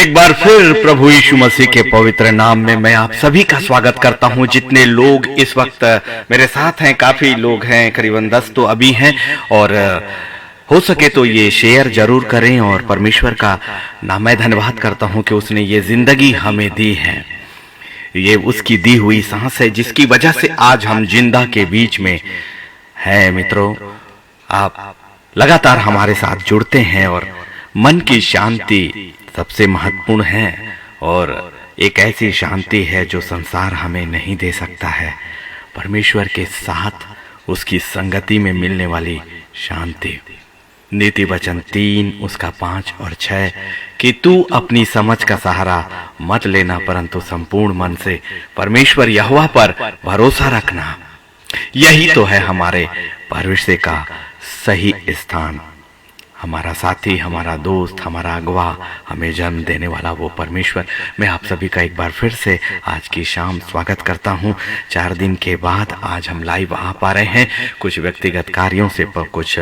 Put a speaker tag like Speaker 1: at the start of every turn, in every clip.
Speaker 1: एक बार फिर प्रभु यीशु मसीह के पवित्र नाम में मैं आप सभी का स्वागत करता हूं। जितने लोग इस वक्त मेरे साथ हैं, काफी लोग हैं, करीबन 10 तो अभी हैं, और हो सके तो ये शेयर जरूर करें। और परमेश्वर का नाम मैं धन्यवाद करता हूं कि उसने ये जिंदगी हमें दी है। ये उसकी दी हुई सांस है जिसकी वजह से आज हम जिंदा के बीच में हैं। मित्रों, आप लगातार हमारे साथ जुड़ते हैं और मन की शांति सबसे महत्वपूर्ण है, और एक ऐसी शांति है जो संसार हमें नहीं दे सकता है। परमेश्वर के साथ उसकी संगति में मिलने वाली शांति। नीति वचन 3 उसका 5 और 6 कि तू अपनी समझ का सहारा मत लेना, परंतु संपूर्ण मन से परमेश्वर यहोवा पर भरोसा रखना। यही तो है हमारे भविष्य का सही स्थान। हमारा साथी, हमारा दोस्त, हमारा अगवा, हमें जन्म देने वाला वो परमेश्वर। मैं आप सभी का एक बार फिर से आज की शाम स्वागत करता हूं। 4 दिन के बाद आज हम लाइव आ पा रहे हैं। कुछ व्यक्तिगत कार्यों से, कुछ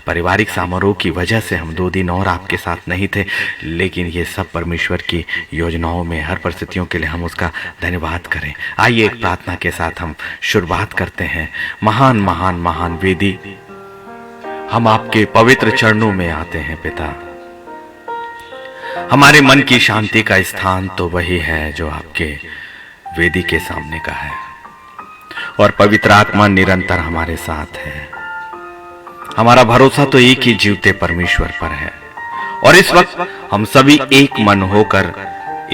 Speaker 1: पारिवारिक समारोह की वजह से हम 2 दिन और आपके साथ नहीं थे, लेकिन ये सब परमेश्वर की योजनाओं में हर परिस्थितियों के लिए हम उसका धन्यवाद करें। आइए एक प्रार्थना के साथ हम शुरुआत करते हैं। महान महान महान वेदी, हम आपके पवित्र चरणों में आते हैं पिता। हमारे मन की शांति का स्थान तो वही है जो आपके वेदी के सामने का है, और पवित्र आत्मा निरंतर हमारे साथ है। हमारा भरोसा तो एक ही जीवते परमेश्वर पर है, और इस वक्त हम सभी एक मन होकर,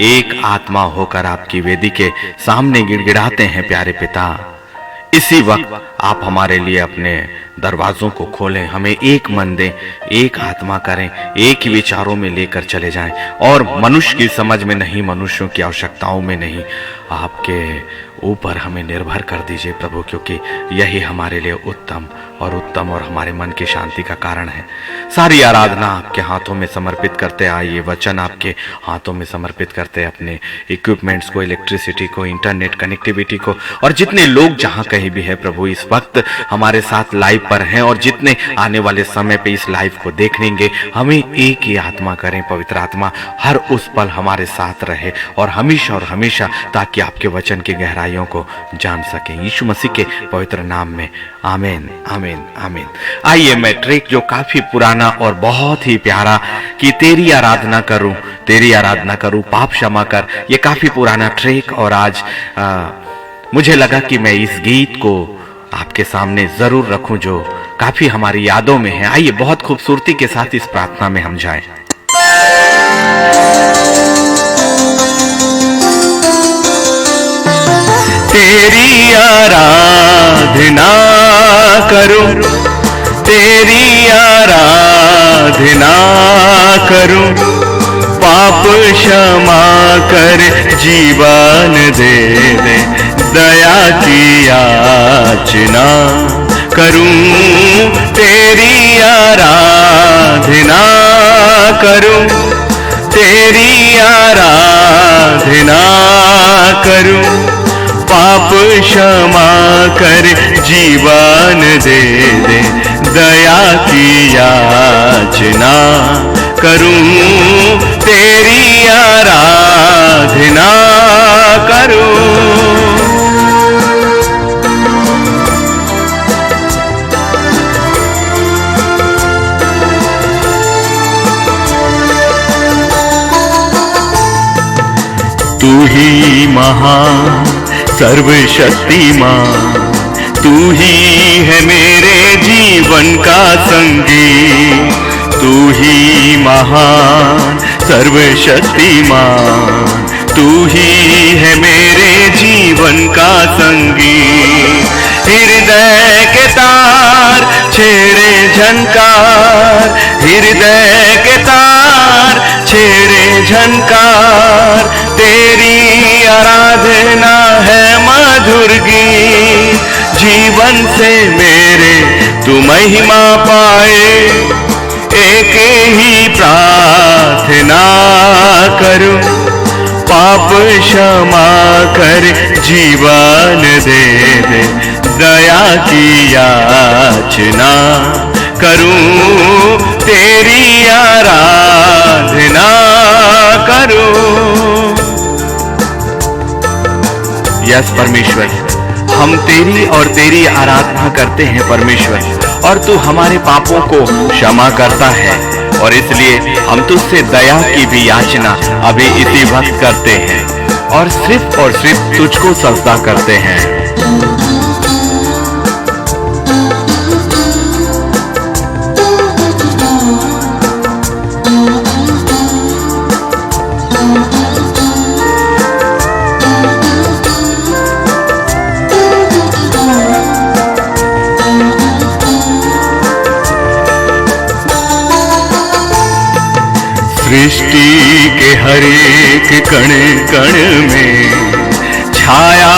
Speaker 1: एक आत्मा होकर आपकी वेदी के सामने गिड़गिड़ाते हैं। प्यारे पिता, इसी वक्त आप हमारे लिए अपने दरवाजों को खोलें, हमें एक मन दें, एक आत्मा करें, एक ही विचारों में लेकर चले जाएं, और मनुष्य की समझ में नहीं, मनुष्यों की आवश्यकताओं में नहीं, आपके ऊपर हमें निर्भर कर दीजिए प्रभु, क्योंकि यही हमारे लिए उत्तम और हमारे मन की शांति का कारण है। सारी आराधना आपके हाथों में समर्पित करते, आइए वचन आपके हाथों में समर्पित करते, अपने इक्विपमेंट्स को, इलेक्ट्रिसिटी को, इंटरनेट कनेक्टिविटी को, और जितने लोग जहां कहीं भी है प्रभु इस वक्त हमारे साथ लाइव पर हैं, और जितने आने वाले समय पे इस लाइव को देखेंगे, हमें एक ही आत्मा करें। पवित्र आत्मा हर उस पल हमारे साथ रहे और हमेशा, ताकि आपके वचन की गहराइयों को जान सकें। यीशु मसीह के पवित्र नाम में आमीन आमीन आमीन। आइए, मैं ट्रैक जो काफी पुराना और बहुत ही प्यारा, कि तेरी आराधना करूं, तेरी आराधना करूं, पाप क्षमा कर, ये काफी पुराना ट्रैक, और आज मुझे लगा कि मैं इस गीत को आपके सामने जरूर रखूं जो काफी हमारी यादों में है। आइए बहुत खूबसूरती के साथ इस प्रार्थना में हम जाएं। तेरी आराधना करूं, तेरी आराधना करूं, पाप क्षमा कर, जीवन दे दे, दया की याचना करूं, तेरी आराधना करूं, तेरी आराधना करूं, पाप क्षमा कर, जीवन दे दे, दया की याचना करूं, तेरी आराधना करूं। तू ही महान सर्वशक्तिमान, तू ही है मेरे जीवन का संगी। तू ही महान सर्वशक्तिमान, तू ही है मेरे जीवन का संगी। हृदय के तार छेड़े झनकार, हृदय के तार छेड़े झनकार, तेरी आराधना है मधुर गीत। जीवन से मेरे तू महिमा पाए, एक ही प्रार्थना करूं, पाप क्षमा कर, जीवन दे दे, दया की याचना करूं, तेरी आराधना करूं। यस परमेश्वर, हम तेरी और तेरी आराधना करते हैं परमेश्वर, और तू हमारे पापों को क्षमा करता है, और इसलिए हम तुझसे दया की भी याचना अभी इसी वक्त करते हैं और सिर्फ तुझको सजदा करते हैं। सृष्टि के हर एक कण कण में छाया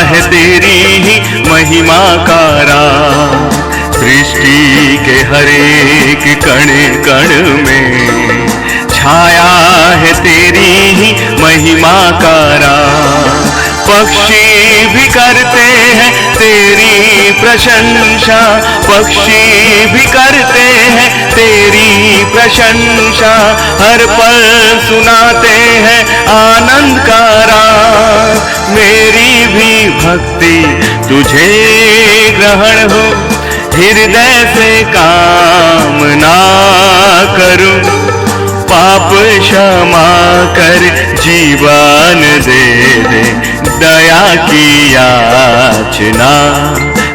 Speaker 1: है तेरी ही महिमा का राज। सृष्टि के हर एक कण कण में छाया है तेरी ही महिमा का राज। पक्षी भी करते हैं तेरी प्रशंसा, पक्षी भी करते हैं तेरी प्रशंसा, हर पल सुनाते हैं आनंद का राग। मेरी भी भक्ति तुझे ग्रहण हो, हृदय से कामना करूं, पाप क्षमा कर जीवन दे दे, दया की याचना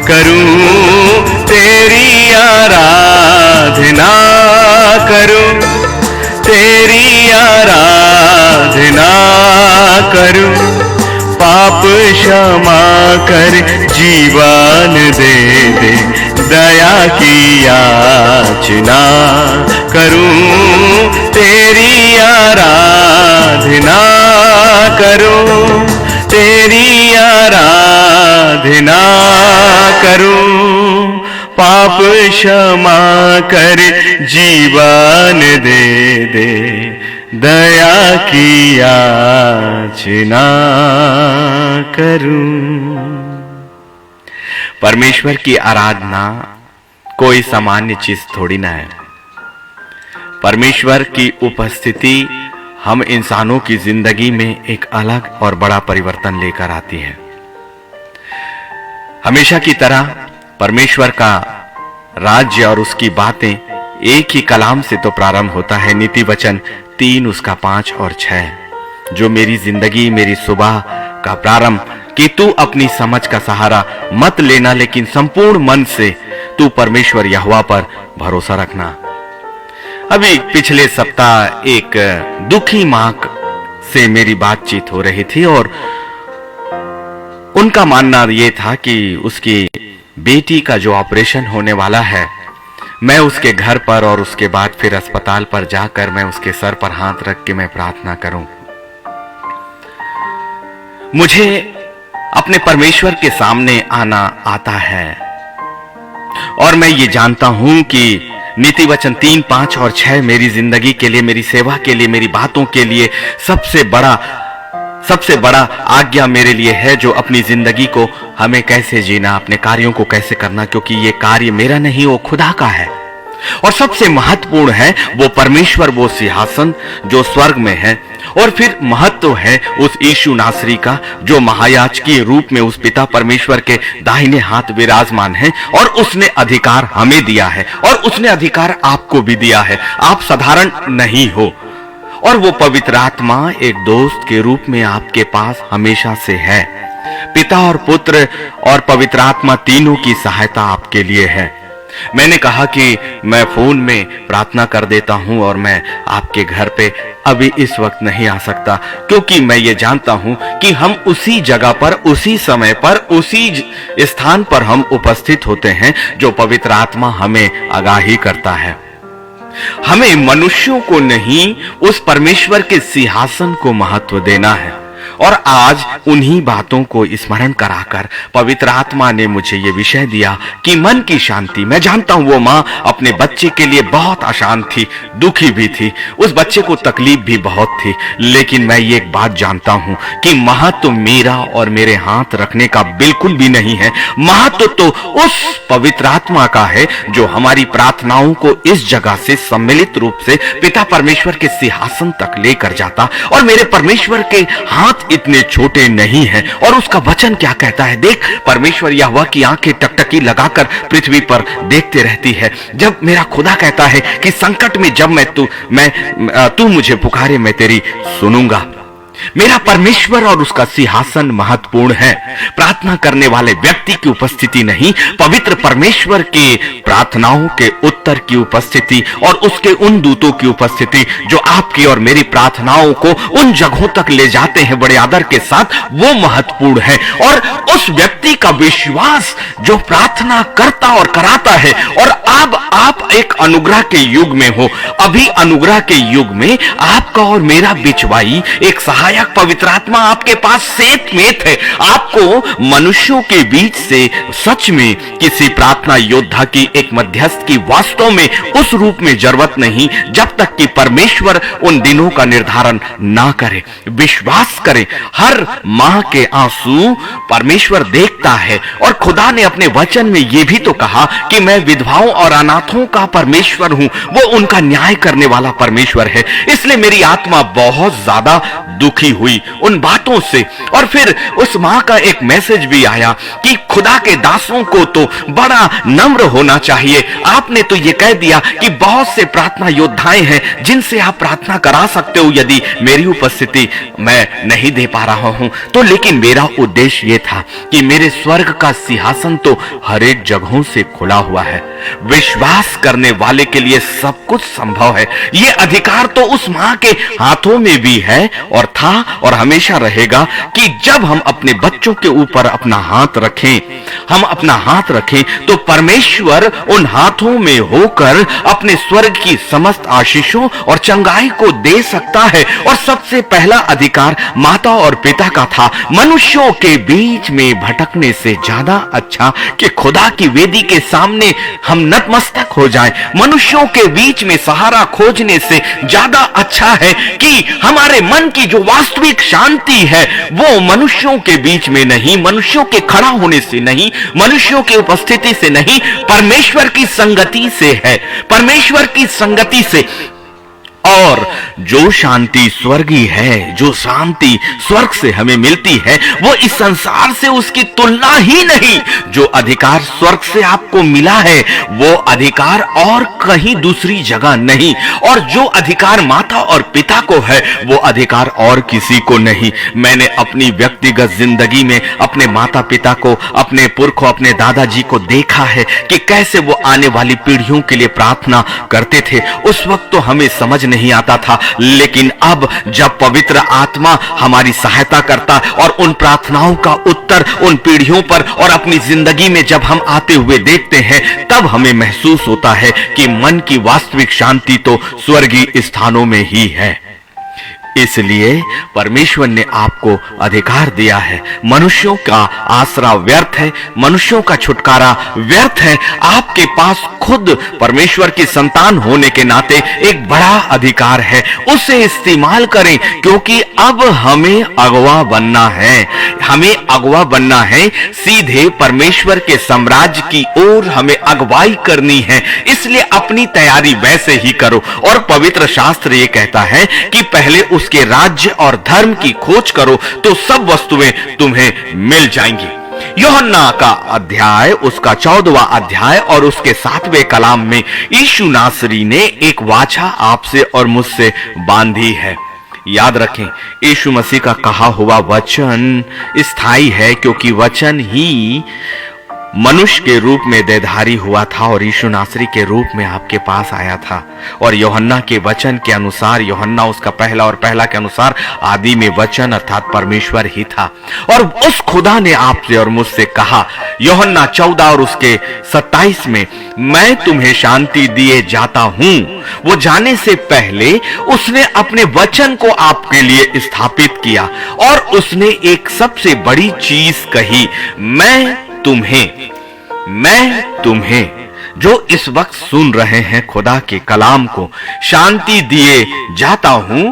Speaker 1: करूं, तेरी आराधना करूं, तेरी आराधना करूं, पाप क्षमा कर जीवन दे दे, दया की याचना करूं, तेरी आराधना करूं, तेरी आराधना करूं, पाप क्षमा कर जीवन दे दे, दया की याचना करूं। परमेश्वर की आराधना कोई सामान्य चीज थोड़ी ना है। परमेश्वर की उपस्थिति हम इंसानों की जिंदगी में एक अलग और बड़ा परिवर्तन लेकर आती है। हमेशा की तरह परमेश्वर का राज्य और उसकी बातें एक ही कलाम से तो प्रारंभ होता है, नीति वचन 3 उसका 5 और 6, जो मेरी जिंदगी मेरी सुबह का प्रारंभ कि तू अपनी समझ का सहारा मत लेना, लेकिन संपूर्ण मन से तू परमेश्वर यहोवा पर भरोसा रखना। अभी पिछले सप्ताह एक दुखी मां से मेरी बातचीत हो रही थी और उनका मानना यह था कि उसकी बेटी का जो ऑपरेशन होने वाला है, मैं उसके घर पर और उसके बाद फिर अस्पताल पर जाकर मैं उसके सर पर हाथ रख के मैं प्रार्थना करूं। मुझे अपने परमेश्वर के सामने आना आता है और मैं ये जानता हूं कि नीति वचन 3, 5 और 6 मेरी जिंदगी के लिए, मेरी सेवा के लिए, मेरी बातों के लिए सबसे बड़ा आज्ञा मेरे लिए है, जो अपनी जिंदगी को हमें कैसे जीना, अपने कार्यों को कैसे करना, क्योंकि ये कार्य मेरा नहीं, वो खुदा का है। और सबसे महत्वपूर्ण है वो परमेश्वर, वो सिंहासन जो स्वर्ग में है, और फिर महत्व है उस यीशु नासरी का जो महायाजकीय रूप में उस पिता परमेश्वर के दाहिने हाथ विराजमान है, और उसने अधिकार हमें दिया है और उसने अधिकार आपको भी दिया है। आप साधारण नहीं हो, और वो पवित्र आत्मा एक दोस्त के रूप में आपके पास हमेशा से है। पिता और पुत्र और पवित्र आत्मा तीनों की सहायता आपके लिए है। मैंने कहा कि मैं फोन में प्रार्थना कर देता हूं और मैं आपके घर पे अभी इस वक्त नहीं आ सकता, क्योंकि मैं ये जानता हूं कि हम उसी जगह पर, उसी समय पर, उसी स्थान पर हम उपस्थित होते हैं जो पवित्र आत्मा हमें आगाही करता है। हमें मनुष्यों को नहीं, उस परमेश्वर के सिंहासन को महत्व देना है। और आज उन्हीं बातों को स्मरण कराकर पवित्र आत्मा ने मुझे ये विषय दिया कि मन की शांति। मैं जानता हूं वो माँ अपने बच्चे के लिए बहुत अशांत थी, दुखी भी थी, उस बच्चे को तकलीफ भी बहुत थी, लेकिन मैं ये एक बात जानता हूं कि महत्व मेरा और मेरे हाथ रखने का बिल्कुल भी नहीं है। महत्व तो उस पवित्र आत्मा का है जो हमारी प्रार्थनाओं को इस जगह से सम्मिलित रूप से पिता परमेश्वर के सिंहासन तक लेकर जाता। और मेरे परमेश्वर के हाथ इतने छोटे नहीं हैं। और उसका वचन क्या कहता है, देख, परमेश्वर यहोवा की आंखें टकटकी लगाकर पृथ्वी पर देखते रहती है। जब मेरा खुदा कहता है कि संकट में जब तू मुझे पुकारे, मैं तेरी सुनूंगा। मेरा परमेश्वर और उसका सिंहासन महत्वपूर्ण है। प्रार्थना करने वाले व्यक्ति की उपस्थिति नहीं, पवित्र परमेश्वर के प्रार्थनाओं के उत्तर की उपस्थिति और उसके उन दूतों की उपस्थिति जो आपकी और मेरी प्रार्थनाओं को उन जगहों तक ले जाते हैं बड़े आदर के साथ, वो महत्वपूर्ण है। और उस व्यक्ति का विश्वास जो प्रार्थना करता और कराता है। और अब आप एक अनुग्रह के युग में हो। अभी अनुग्रह के युग में आपका और मेरा बिचवाई, एक सहायक पवित्र आत्मा आपके पास सेत मेत है। आपको मनुष्यों के बीच से सच में किसी प्रार्थना योद्धा की, एक मध्यस्थ की वास्तव में उस रूप में जरूरत नहीं, जब तक कि परमेश्वर उन दिनों का निर्धारण ना करे। विश्वास करें, हर मां के आंसू परमेश्वर देखता है। और खुदा ने अपने वचन में यह भी तो कहा कि मैं विधवाओं और अनाथों का परमेश्वर हूं, वो उनका न्याय करने वाला परमेश्वर है। इसलिए मेरी आत्मा बहुत ज्यादा दुखी हुई उन बातों से। और फिर उस मां का एक मैसेज भी आया कि खुदा के दासों को तो बड़ा नम्र होना चाहिए। आपने तो ये कह दिया कि बहुत से प्रार्थना योद्धाएं हैं जिनसे आप प्रार्थना करा सकते हो यदि मेरी उपस्थिति मैं नहीं दे पा रहा हूं तो। लेकिन मेरा उद्देश्य ये था कि मेरे स्वर्ग का सिंहासन तो हर एक जगहों से खुला हुआ है। विश्वास करने वाले के लिए सब कुछ संभव है। ये अधिकार तो उस मां के हाथों में भी है और था और हमेशा रहेगा कि जब हम अपने बच्चों के ऊपर अपना हाथ रखें, हम अपना हाथ रखें तो परमेश्वर उन हाथों में होकर अपने स्वर्ग की समस्त आशीषों और चंगाई को दे सकता है। और सबसे पहला अधिकार माता और पिता का था। मनुष्यों के बीच में भटकने से ज्यादा अच्छा कि खुदा की वेदी के सामने हम नतमस्तक हो जाएं। मनुष्यों के बीच में सहारा खोजने से ज्यादा अच्छा है कि हमारे मन की जो वास्तविक शांति है वो मनुष्यों के बीच में नहीं, मनुष्यों के खड़ा होने से नहीं, मनुष्यों की उपस्थिति से नहीं, परमेश्वर की संगति से है, परमेश्वर की संगति से। और जो शांति स्वर्गीय है, जो शांति स्वर्ग से हमें मिलती है, वो इस संसार से उसकी तुलना ही नहीं। जो अधिकार स्वर्ग से आपको मिला है वो अधिकार और कहीं दूसरी जगह नहीं। और जो अधिकार माता और पिता को है वो अधिकार और किसी को नहीं। मैंने अपनी व्यक्तिगत जिंदगी में अपने माता पिता को, अपने पुरखों, अपने दादाजी को देखा है कि कैसे वो आने वाली पीढ़ियों के लिए प्रार्थना करते थे। उस वक्त तो हमें समझ नहीं आता था, लेकिन अब जब पवित्र आत्मा हमारी सहायता करता और उन प्रार्थनाओं का उत्तर उन पीढ़ियों पर और अपनी जिंदगी में जब हम आते हुए देखते हैं, तब हमें महसूस होता है कि मन की वास्तविक शांति तो स्वर्गीय स्थानों में ही है। इसलिए परमेश्वर ने आपको अधिकार दिया है। मनुष्यों का आसरा व्यर्थ है, मनुष्यों का छुटकारा व्यर्थ है। आपके पास खुद परमेश्वर की संतान होने के नाते एक बड़ा अधिकार है, उसे इस्तेमाल करें। क्योंकि अब हमें अगवा बनना है, हमें अगवा बनना है, सीधे परमेश्वर के साम्राज्य की ओर हमें अगवाई करनी है। इसलिए अपनी तैयारी वैसे ही करो। और पवित्र शास्त्र ये कहता है कि पहले उसके राज्य और धर्म की खोज करो तो सब वस्तुएं तुम्हें मिल जाएंगी। यूहन्ना का अध्याय, उसका 14वां अध्याय और उसके 7वें कलाम में यीशु नासरी ने एक वाचा आपसे और मुझसे बांधी है। याद रखें, यीशु मसीह का कहा हुआ वचन स्थायी है, क्योंकि वचन ही मनुष्य के रूप में देहधारी हुआ था और यीशु नासरी के रूप में आपके पास आया था। और यूहन्ना के वचन के अनुसार, यूहन्ना उसका पहला के अनुसार आदि में वचन अर्थात परमेश्वर ही था। और उस खुदा ने आपसे और मुझसे कहा, यूहन्ना 14 और उसके 27 में, मैं तुम्हें शांति दिए जाता हूं। वो जाने से पहले उसने अपने वचन को आपके लिए स्थापित किया और उसने एक सबसे बड़ी चीज कही, मैं तुम्हें जो इस वक्त सुन रहे हैं खुदा के कलाम को शांति दिए जाता हूं,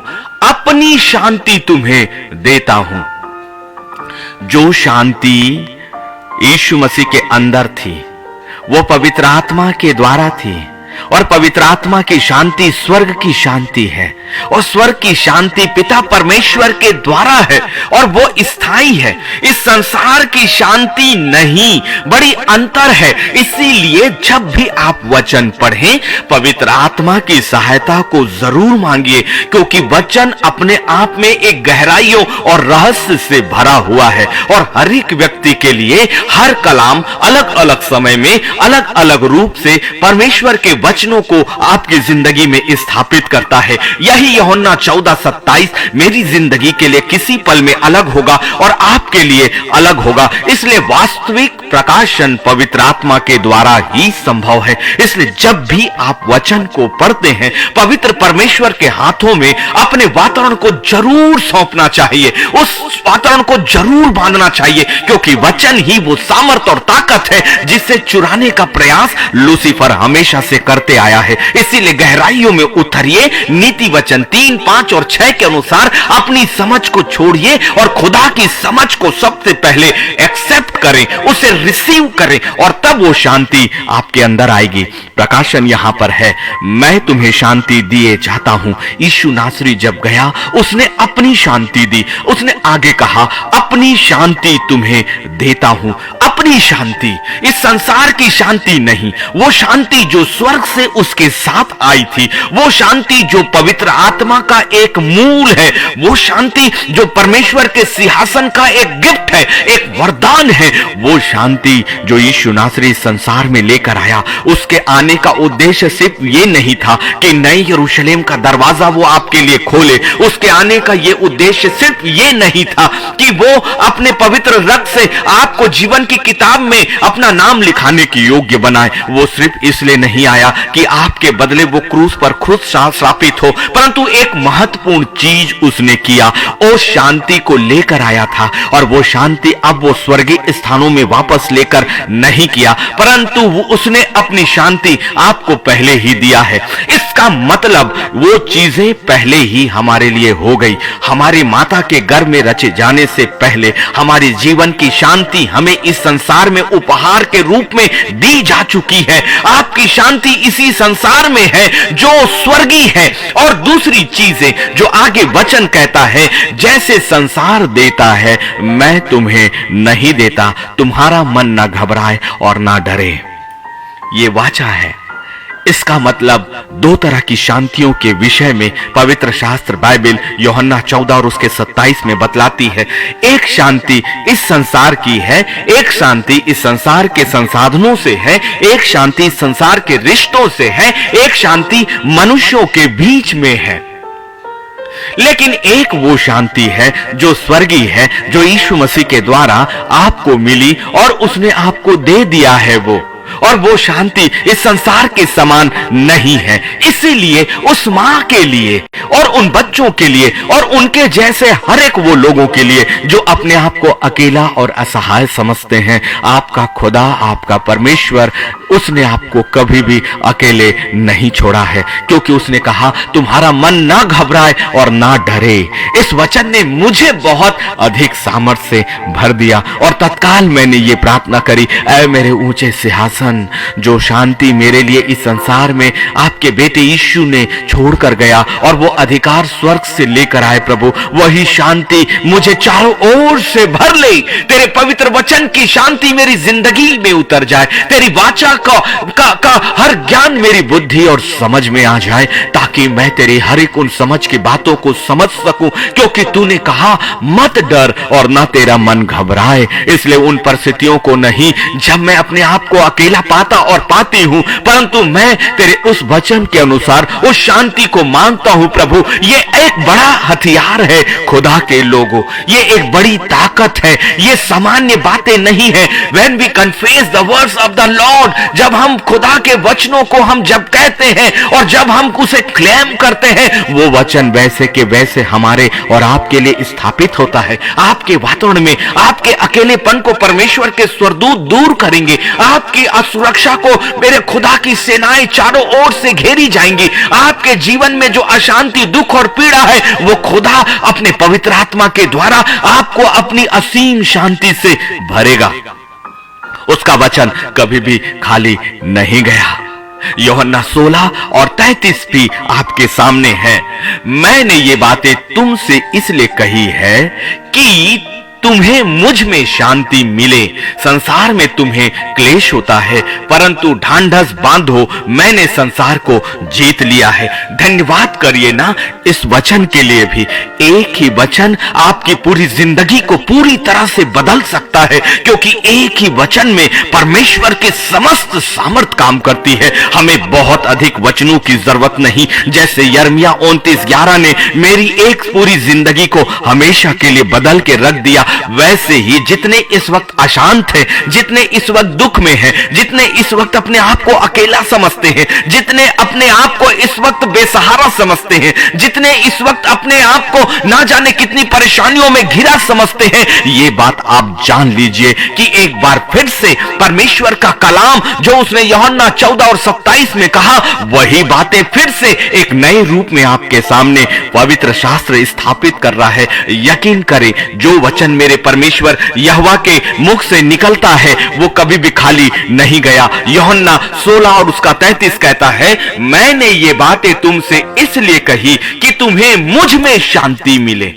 Speaker 1: अपनी शांति तुम्हें देता हूं। जो शांति यीशु मसीह के अंदर थी वो पवित्र आत्मा के द्वारा थी, और पवित्र आत्मा की शांति स्वर्ग की शांति है, और स्वर्ग की शांति पिता परमेश्वर के द्वारा है, और वो स्थायी है। इस संसार की शांति नहीं, बड़ी अंतर है। इसीलिए जब भी आप वचन पढ़ें, पवित्र आत्मा की सहायता को जरूर मांगिए, क्योंकि वचन अपने आप में एक गहराइयों और रहस्य से भरा हुआ है, और हर एक व्यक्ति के लिए हर कलाम अलग अलग समय में अलग अलग रूप से परमेश्वर के वचनों को आपकी जिंदगी में स्थापित करता है। यही यूहन्ना 14:27 मेरी जिंदगी के लिए किसी पल में अलग होगा और आपके लिए अलग होगा। इसलिए वास्तविक प्रकाशन पवित्र आत्मा के द्वारा ही संभव है। इसलिए जब भी आप वचन को पढ़ते हैं, पवित्र परमेश्वर के हाथों में अपने वातावरण को जरूर सौंपना चाहिए, उस वातावरण को जरूर बांधना चाहिए, क्योंकि वचन ही वो सामर्थ और ताकत है जिसे चुराने का प्रयास लूसीफर हमेशा से करते आया है। इसीलिए गहराइयों में उतरिए, नीति वचन 3, 5 और 6 के अनुसार अपनी समझ को छोड़िए और खुदा की समझ को सबसे पहले एक्सेप्ट करें, उसे रिसीव करें, और तब वो शांति आपके अंदर आएगी। प्रकाशन यहां पर है, मैं तुम्हें शांति दिए जाता हूं। यीशु नासरी जब गया, उसने अपनी शांति दी। उसने आगे कहा, अपनी शांति तुम्हें देता हूं। अपनी शांति, इस संसार की शांति नहीं, वो शांति जो स्वर्ग से उसके साथ आई थी, वो शांति जो पवित्र आत्मा का एक मूल है, वो शांति जो परमेश्वर के सिंहासन का एक गिफ्ट है, एक वरदान है, वो शांति जो यीशु नासरी संसार में लेकर आया। उसके आने का उद्देश्य सिर्फ ये नहीं था कि नई यरूशलेम का दरवाजा वो आपके लिए खोले। उसके आने का ये उद्देश्य सिर्फ ये नहीं था कि वो अपने पवित्र रक्त से आपको जीवन की किताब में अपना नाम लिखाने की योग्य बनाए। वो सिर्फ इसलिए नहीं आया कि आपके बदले वो क्रूस पर खुद श्रापित हो, परंतु एक महत्वपूर्ण चीज उसने किया, उस शांति को लेकर आया था। और वो शांति अब वो स्वर्गीय स्थानों में वापस लेकर नहीं किया, परंतु उसने अपनी शांति आपको पहले ही दिया है। इसका मतलब वो चीजें पहले ही हमारे लिए हो गई। हमारी माता के गर्भ में रचे जाने से पहले हमारी जीवन की शांति हमें इस संसार में उपहार के रूप में दी जा चुकी है। आपकी शांति इसी संसार में है जो स्वर्गीय है। और दूसरी चीजें जो आगे वचन कहता है, जैसे संसार देता है मैं तुम्हें नहीं देता, तुम्हारा मन ना घबराए और ना डरे। ये वाचा है। इसका मतलब दो तरह की शांतियों के विषय में पवित्र शास्त्र बाइबल यूहन्ना 14 और उसके 27 में बतलाती है। एक शांति इस संसार की है, एक शांति इस संसार के संसाधनों से है, एक शांति इस संसार के रिश्तों से है, एक शांति मनुष्यों के बीच में है। लेकिन एक वो शांति है जो स्वर्गीय है, जो यीशु मसीह के द्वारा आपको मिली और उसने आपको दे दिया है वो। और वो शांति इस संसार के समान नहीं है। इसीलिए उस मां के लिए और उन बच्चों के लिए और उनके जैसे हर एक वो लोगों के लिए जो अपने आप को अकेला और असहाय समझते हैं, आपका खुदा, आपका परमेश्वर, उसने आपको कभी भी अकेले नहीं छोड़ा है, क्योंकि उसने कहा तुम्हारा मन ना घबराए और ना डरे। इस वचन ने मुझे बहुत अधिक सामर्थ्य से भर दिया और तत्काल मैंने ये प्रार्थना करी, ऐ मेरे ऊंचे सिंहासन वचन, जो शांति मेरे लिए इस संसार में आपके बेटे यीशु ने छोड़कर गया और वो अधिकार स्वर्ग से लेकर आए प्रभु, वही शांति मुझे चारों ओर से भर ले। तेरे पवित्र वचन की शांति मेरी जिंदगी में उतर जाए। तेरी वाचा का हर ज्ञान मेरी बुद्धि और समझ में आ जाए, ताकि मैं तेरी हर एक उन समझ की बातों को समझ सकूं, क्योंकि तूने कहा मत डर और ना तेरा मन घबराए। इसलिए उन परिस्थितियों को नहीं जब मैं अपने आप को अकेला पाता और पाती हूं, परंतु मैं तेरे उस वचन के अनुसार उस शांति को मांगता हूं प्रभु। ये एक बड़ा हथियार है खुदा के लोगों, ये एक बड़ी ताकत है, ये सामान्य बातें नहीं है। When we confess the words of the Lord, जब हम खुदा के वचनों को हम जब कहते हैं और जब हम उसे क्लेम करते हैं, वो वचन वैसे के वैसे हमारे और आपके लिए स्थापित होता है। आपके वातावरण में आपके अकेलेपन को परमेश्वर के स्वर्गदूत दूर करेंगे। आपकी असुरक्षा को मेरे खुदा की सेनाएं चारों ओर से घेरी जाएंगी। आपके जीवन में जो अशांति, दुख और पीड़ा है, वो खुदा अपने पवित्र आत्मा के द्वारा आपको अपनी असीम शांति से भरेगा। उसका वचन कभी भी खाली नहीं गया। यूहन्ना 16 और 33 भी आपके सामने है। मैंने ये बातें तुमसे इसलिए कही है कि तुम्हें मुझ में शांति मिले। संसार में तुम्हें क्लेश होता है, परंतु ढांढस बांधो, मैंने संसार को जीत लिया है। धन्यवाद करिए ना इस वचन के लिए भी। एक ही वचन आपकी पूरी जिंदगी को पूरी तरह से बदल सकता है, क्योंकि एक ही वचन में परमेश्वर के समस्त सामर्थ काम करती है। हमें बहुत अधिक वचनों की जरूरत नहीं। जैसे यिर्मयाह 29:11 ने मेरी एक पूरी जिंदगी को हमेशा के लिए बदल के रख दिया, वैसे ही जितने इस वक्त अशांत हैं, जितने इस वक्त दुख में हैं, जितने इस वक्त अपने आप को अकेला समझते हैं, जितने अपने आप को इस वक्त बेसहारा समझते हैं, जितने इस वक्त अपने आप को ना जाने कितनी परेशानियों में घिरा समझते हैं, ये बात आप जान लीजिए कि एक बार फिर से परमेश्वर का कलाम जो उसने यूहन्ना 14 और 27 में कहा, वही बातें फिर से एक नए रूप में आपके सामने पवित्र शास्त्र स्थापित कर रहा है। यकीन करें, जो वचन मेरे परमेश्वर यहोवा के मुख से निकलता है वो कभी भी खाली नहीं गया। यूहन्ना 16 और उसका 33 कहता है, मैंने ये बातें तुमसे इसलिए कही कि तुम्हें मुझ में शांति मिले।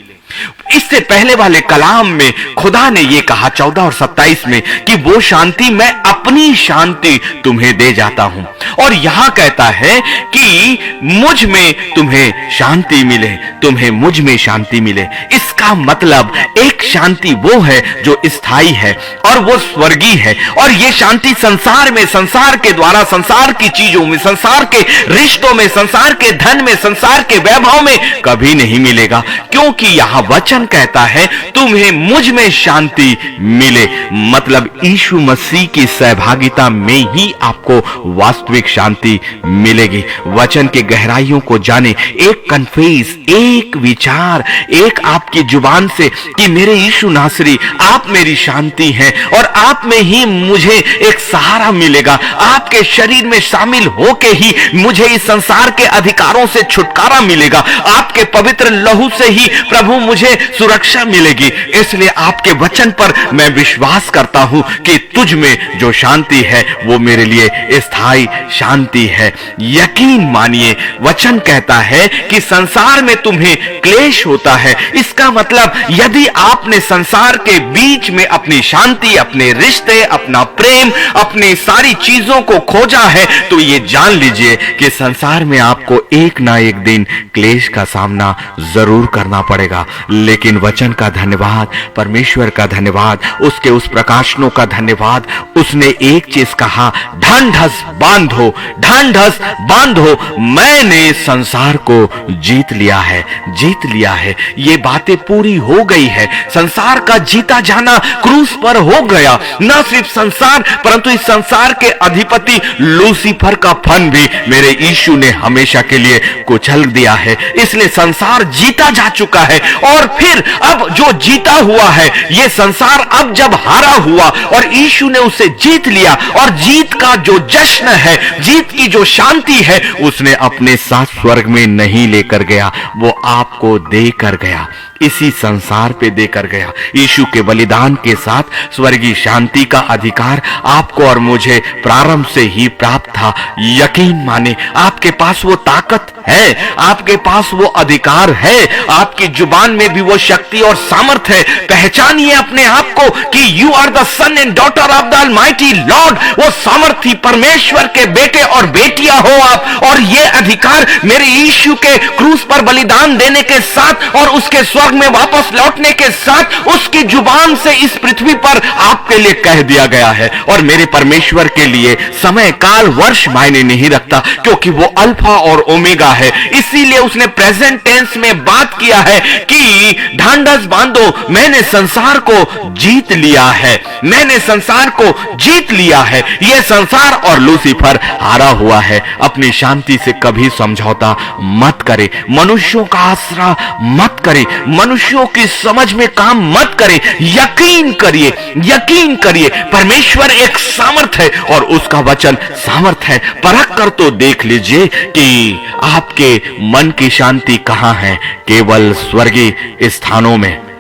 Speaker 1: इससे पहले वाले कलाम में खुदा ने यह कहा 14 और 27 में कि वो शांति मैं अपनी शांति तुम्हें दे जाता हूं, और यहां कहता है कि मुझ में तुम्हें शांति मिले, तुम्हें मुझ में शांति मिले। इसका मतलब एक शांति वो है जो स्थायी है और वो स्वर्गीय है, और ये शांति संसार में, संसार के द्वारा, संसार की चीजों में, संसार के रिश्तों में, संसार के धन में, संसार के वैभव में कभी नहीं मिलेगा। क्योंकि यहां वचन कहता है तुम्हें मुझ में शांति मिले, मतलब यीशु मसीह की सहभागिता में ही आपको वास्तविक शांति मिलेगी। वचन के गहराइयों को जाने, एक कन्फेस, एक विचार, एक आपकी जुबान से कि मेरे यीशु नासरी आप मेरी शांति हैं और आप में ही मुझे एक सहारा मिलेगा। आपके शरीर में शामिल होके ही मुझे इस संसार के अधिकारों से छुटकारा मिलेगा। आपके पवित्र लहू से ही प्रभु मुझे सुरक्षा मिलेगी। इसलिए आपके वचन पर मैं विश्वास करता हूं कि तुझ में जो शांति है वो मेरे लिए स्थायी शांति है। यकीन मानिए, वचन कहता है कि संसार में तुम्हें क्लेश होता है। इसका मतलब यदि आपने संसार के बीच में अपनी शांति, अपने रिश्ते, अपना प्रेम, अपनी सारी चीजों को खोजा है, तो ये जान लीजिए कि संसार में आपको एक ना एक दिन क्लेश का सामना जरूर करना पड़ेगा। लेकिन वचन का धन्यवाद, परमेश्वर का धन्यवाद, उसके उस प्रकाशनों का धन्यवाद, उसने एक चीज कहा, ढांढस बांधो, ढांढस बांधो, मैंने संसार को जीत लिया है, जीत लिया है। ये बातें पूरी हो गई है। संसार का जीता जाना क्रूस पर हो गया। न सिर्फ संसार, परंतु इस संसार के अधिपति लूसीफर का फन भी मेरे यीशु ने हमेशा के लिए कुचल दिया है। इसलिए संसार जीता जा चुका है, और फिर अब जो जीता हुआ है, ये संसार अब जब हारा हुआ और यीशु ने उसे जीत लिया, और जीत का जो जश्न है, जीत की जो शांति है, उसने अपने साथ स्वर्ग में नहीं लेकर गया, वो आपको देकर गया। इसी संसार पे देकर गया। यीशु के बलिदान के साथ स्वर्गीय शांति का अधिकार आपको और मुझे प्रारंभ से ही प्राप्त था। यकीन माने, आपके पास वो ताकत है, आपके पास वो अधिकार है, आपकी जुबान में भी वो शक्ति और सामर्थ्य है। पहचानिए अपने आप को कि you are the son and daughter of the almighty lord. वो सामर्थी परमेश्वर के बेटे और बेटियां हो आप, और ये अधिकार मेरे यीशु के क्रूस पर बलिदान देने के साथ और उसके स्वर्ग में वापस लौटने के साथ उसकी जुबान से इस पृथ्वी पर आपके लिए कह दिया गया है। और मेरे परमेश्वर के लिए समय, काल, वर्ष मायने नहीं रखता, क्योंकि वो अल्फा और ओमेगा है। इसीलिए उसने प्रेजेंट टेंस में बात किया है कि ढांढस बांधो, मैंने संसार को जीत लिया है, मैंने संसार को जीत लिया है। यह संसार और लूसीफर हारा हुआ है। अपनी शांति से कभी समझौता मत करे, मनुष्यों का आसरा मत करे, मनुष्यों की समझ में काम मत करे। यकीन करिए, यकीन करिए, परमेश्वर एक सामर्थ है और उसका वचन सामर्थ है। परख कर तो देख लीजिए कि आपके मन की शांति कहां है। केवल स्वर्गीय स्थानों में।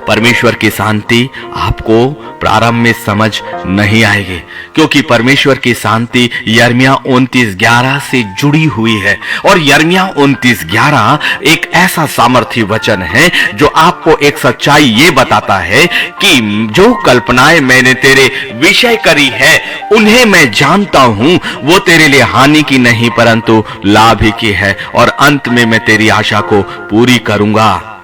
Speaker 1: परमेश्वर की शांति आपको प्रारंभ में समझ नहीं आएगी, क्योंकि परमेश्वर की शांति यिर्मयाह 29:11 से जुड़ी हुई है। और यिर्मयाह 29:11 एक ऐसा सामर्थी वचन है जो आपको एक सच्चाई ये बताता है कि जो कल्पनाएं मैंने तेरे विषय करी है उन्हें मैं जानता हूं, वो तेरे लिए हानि की नहीं परंतु लाभ ही की है, और अंत में मैं तेरी आशा को पूरी करूंगा।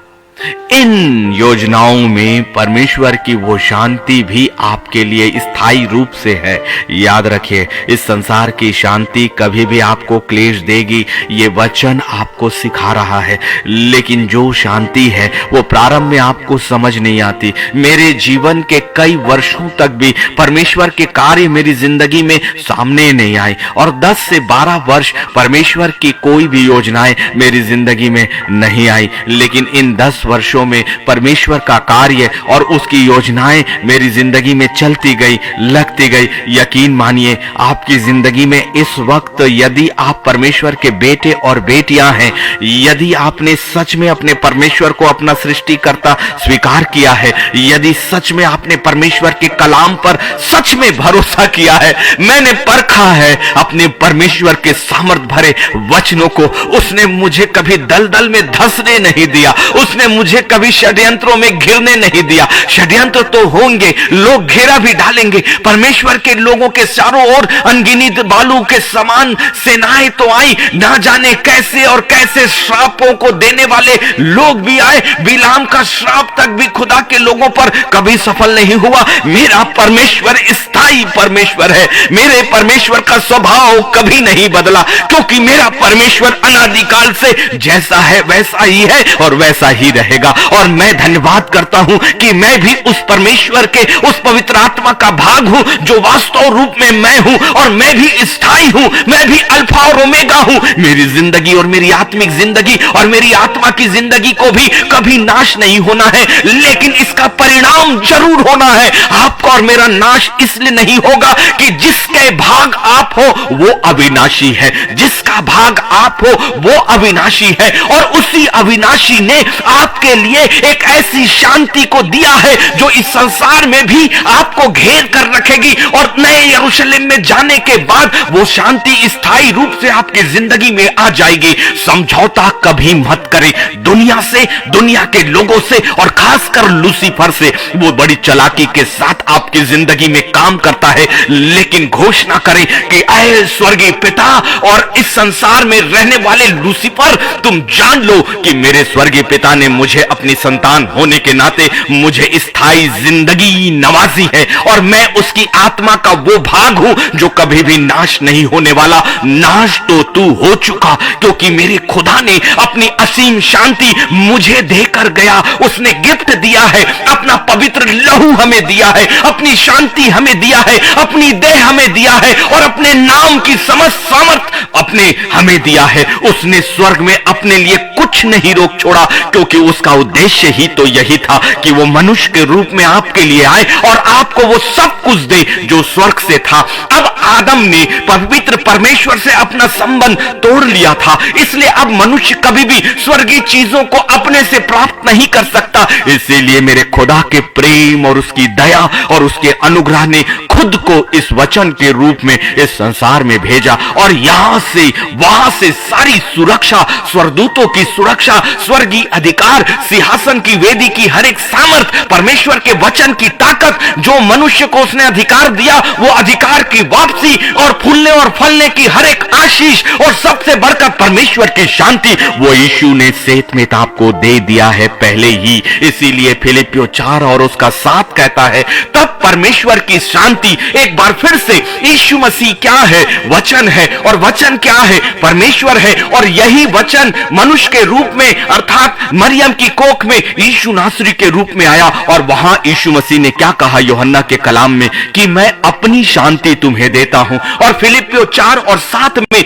Speaker 1: इन योजनाओं में परमेश्वर की वो शांति भी आपके लिए स्थायी रूप से है। याद रखिए, इस संसार की शांति कभी भी आपको क्लेश देगी, ये वचन आपको सिखा रहा है। लेकिन जो शांति है वो प्रारंभ में आपको समझ नहीं आती। मेरे जीवन के कई वर्षों तक भी परमेश्वर के कार्य मेरी जिंदगी में सामने नहीं आए, और 10 से 12 वर्ष परमेश्वर की कोई भी योजनाएं मेरी जिंदगी में नहीं आई। लेकिन इन 10 वर्षों में परमेश्वर का कार्य और उसकी योजनाएं मेरी जिंदगी में चलती गई, लगती गई। यकीन मानिए, आपकी जिंदगी में इस वक्त यदि आप परमेश्वर के बेटे और बेटियां हैं, यदि आपने सच में अपने परमेश्वर को अपना सृष्टिकर्ता स्वीकार किया है, यदि सच में आपने परमेश्वर के कलाम पर सच में भरोसा किया है, मैंने परखा है अपने परमेश्वर के सामर्थ भरे वचनों को। उसने मुझे कभी दलदल में धंसने नहीं दिया, उसने मुझे कभी षड्यंत्रों में घिरने नहीं दिया। षड्यंत्र तो होंगे, लोग घेरा भी डालेंगे, परमेश्वर के लोगों के चारों ओर अनगिनत बालू के समान सेनाएं तो आई, ना जाने कैसे और कैसे श्रापों को देने वाले लोग भी आए। बिलाम का श्राप तक भी खुदा के लोगों पर कभी सफल नहीं हुआ। मेरा परमेश्वर स्थायी परमेश्वर है, मेरे परमेश्वर का स्वभाव कभी नहीं बदला, क्योंकि मेरा परमेश्वर अनादिकाल से जैसा है वैसा ही है और वैसा ही रहेगा। और मैं धन्यवाद करता हूं कि मैं भी उस परमेश्वर के, उस पवित्र आत्मा का भाग हूं जो वास्तव रूप में मैं हूं, और मैं भी स्थायी हूं, मैं भी अल्फा और ओमेगा हूं। मेरी जिंदगी और मेरी आत्मिक जिंदगी और मेरी आत्मा की जिंदगी को भी कभी नाश नहीं होना है, लेकिन इसका परिणाम जरूर होना है। आपका और मेरा नाश इसलिए नहीं होगा कि जिसके भाग आप हो वो अविनाशी है, जिसका भाग आप हो वो अविनाशी है, और उसी अविनाशी ने आपके लिए एक ऐसी शांति को दिया है जो इस संसार में भी आपको घेर कर रखेगी, और नए यरूशलेम में जाने के बाद वो शांति स्थायी रूप से आपकी जिंदगी में आ जाएगी। समझौता कभी मत करें दुनिया से, दुनिया के लोगों से, और खासकर लूसीफर से। वो बड़ी चालाकी के साथ आपकी जिंदगी में काम करता है, लेकिन घोषणा करें कि ऐ स्वर्गीय पिता और इस संसार में रहने वाले लूसीफर, तुम जान लो कि मेरे स्वर्गीय पिता ने मुझे अपनी संतान होने के नाते मुझे स्थायी जिंदगी नवाजी है, और मैं उसकी आत्मा का वो भाग हूं जो कभी भी नाश नहीं होने वाला। नाश तो तू हो चुका, क्योंकि मेरे खुदा ने अपनी असीम शांति मुझे देकर गया। उसने गिफ्ट दिया है, अपना पवित्र लहू हमें दिया है, अपनी शांति हमें दिया है, अपनी देह हमें दिया है, और अपने नाम की समस्त सामर्थ अपने हमें दिया है, उसने स्वर्ग में अपने लिए कुछ नहीं रोक छोड़ा, क्योंकि उसका उद्देश्य ही तो यही था कि वो मनुष्य के रूप में आपके लिए आए और आपको वो सब कुछ दे जो स्वर्ग से था। अब आदम ने पवित्र परमेश्वर से अपना संबंध तोड़ लिया था, इसलिए अब मनुष्य कभी भी स्वर्गीय चीजों को अपने से प्राप्त नहीं कर सकता। इसीलिए मेरे खुदा के प्रेम और उसकी दया और उसके अनुग्रह ने खुद को इस वचन के रूप में इस संसार में भेजा, और यहां से वहां से सारी सुरक्षा, स्वर्गदूतों की सुरक्षा, स्वर्गीय अधिकार, सिंहासन की वेदी की हर एक सामर्थ, परमेश्वर के वचन की ताकत, जो मनुष्य को उसने अधिकार दिया, वो अधिकार की वापसी और फूलने और फलने की हर एक आशीष, और सबसे बढ़कर परमेश्वर की शांति, वो यीशु ने सेत में आपको दे दिया है पहले ही। इसीलिए फिलिपियों 4 और उसका 7 कहता है, तब परमेश्वर की शांति, एक बार फिर से यीशु मसीह क्या है? वचन है, और वचन क्या है? परमेश्वर है, और यही वचन मनुष्य के रूप में अर्थात मरियम की कोख में यीशु नासरी के रूप में आया। और वहां यीशु मसीह ने क्या कहा यूहन्ना के कलाम में कि मैं अपनी शांति तुम्हें देता हूं। और फिलिपियों 4 और 7 में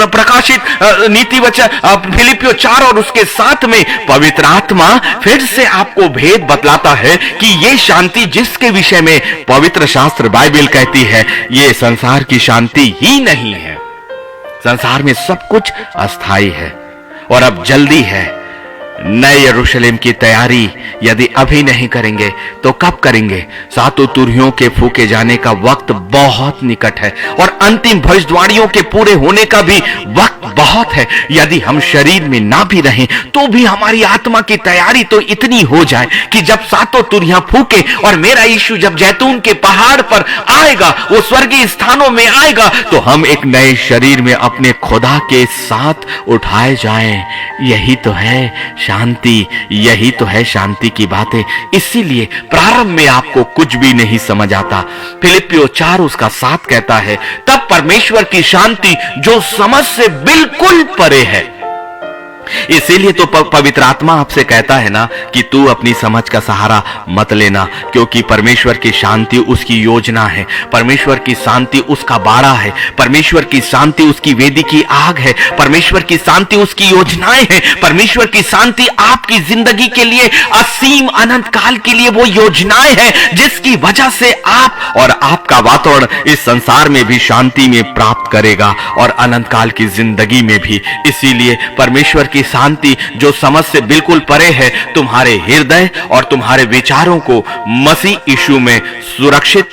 Speaker 1: प्रकाशित नीति वचन, फिलिपियों 4 और उसके 7 में पवित्र आत्मा फिर से आपको भेद बतलाता है कि ये शांति जिसके विषय में पवित्र शास्त्र बाइबल कहती है, ये संसार की शांति ही नहीं है। संसार में सब कुछ अस्थाई है और अब जल्दी है। नए यरूशलेम की तैयारी यदि अभी नहीं करेंगे तो कब करेंगे? सातों तुरहियों के फूके जाने का वक्त बहुत निकट है, और अंतिम भविष्यवाणियों के पूरे होने का भी वक्त बहुत है। यदि हम शरीर में ना भी रहें तो भी हमारी आत्मा की तैयारी तो इतनी हो जाए कि जब सातों तुरहियां फूके और मेरा यीशु जब जैतून के पहाड़ पर आएगा, वो स्वर्गीय स्थानों में आएगा, तो हम एक नए शरीर में अपने खुदा के साथ उठाए जाएं। यही तो है शांति, यही तो है शांति की बातें। इसीलिए प्रारंभ में आपको कुछ भी नहीं समझ आता। फिलिपियों 4 उसका 7 कहता है, तब परमेश्वर की शांति जो समझ से बिल्कुल परे है। इसीलिए तो पवित्र आत्मा आपसे कहता है ना कि तू अपनी समझ का सहारा मत लेना, क्योंकि परमेश्वर की शांति उसकी योजना है, परमेश्वर की शांति उसका बाड़ा है, परमेश्वर की शांति उसकी वेदी की आग है, परमेश्वर की शांति उसकी योजनाएं हैं, परमेश्वर की शांति आपकी जिंदगी के लिए असीम अनंत काल के लिए वो योजनाएं हैं जिसकी वजह से आप और आपका वातावरण इस संसार में भी शांति में प्राप्त करेगा और अनंत काल की जिंदगी में भी। इसीलिए परमेश्वर की शांति जो समझ से बिल्कुल परे है, तुम्हारे हृदय और तुम्हारे विचारों को मसीह यीशु में सुरक्षित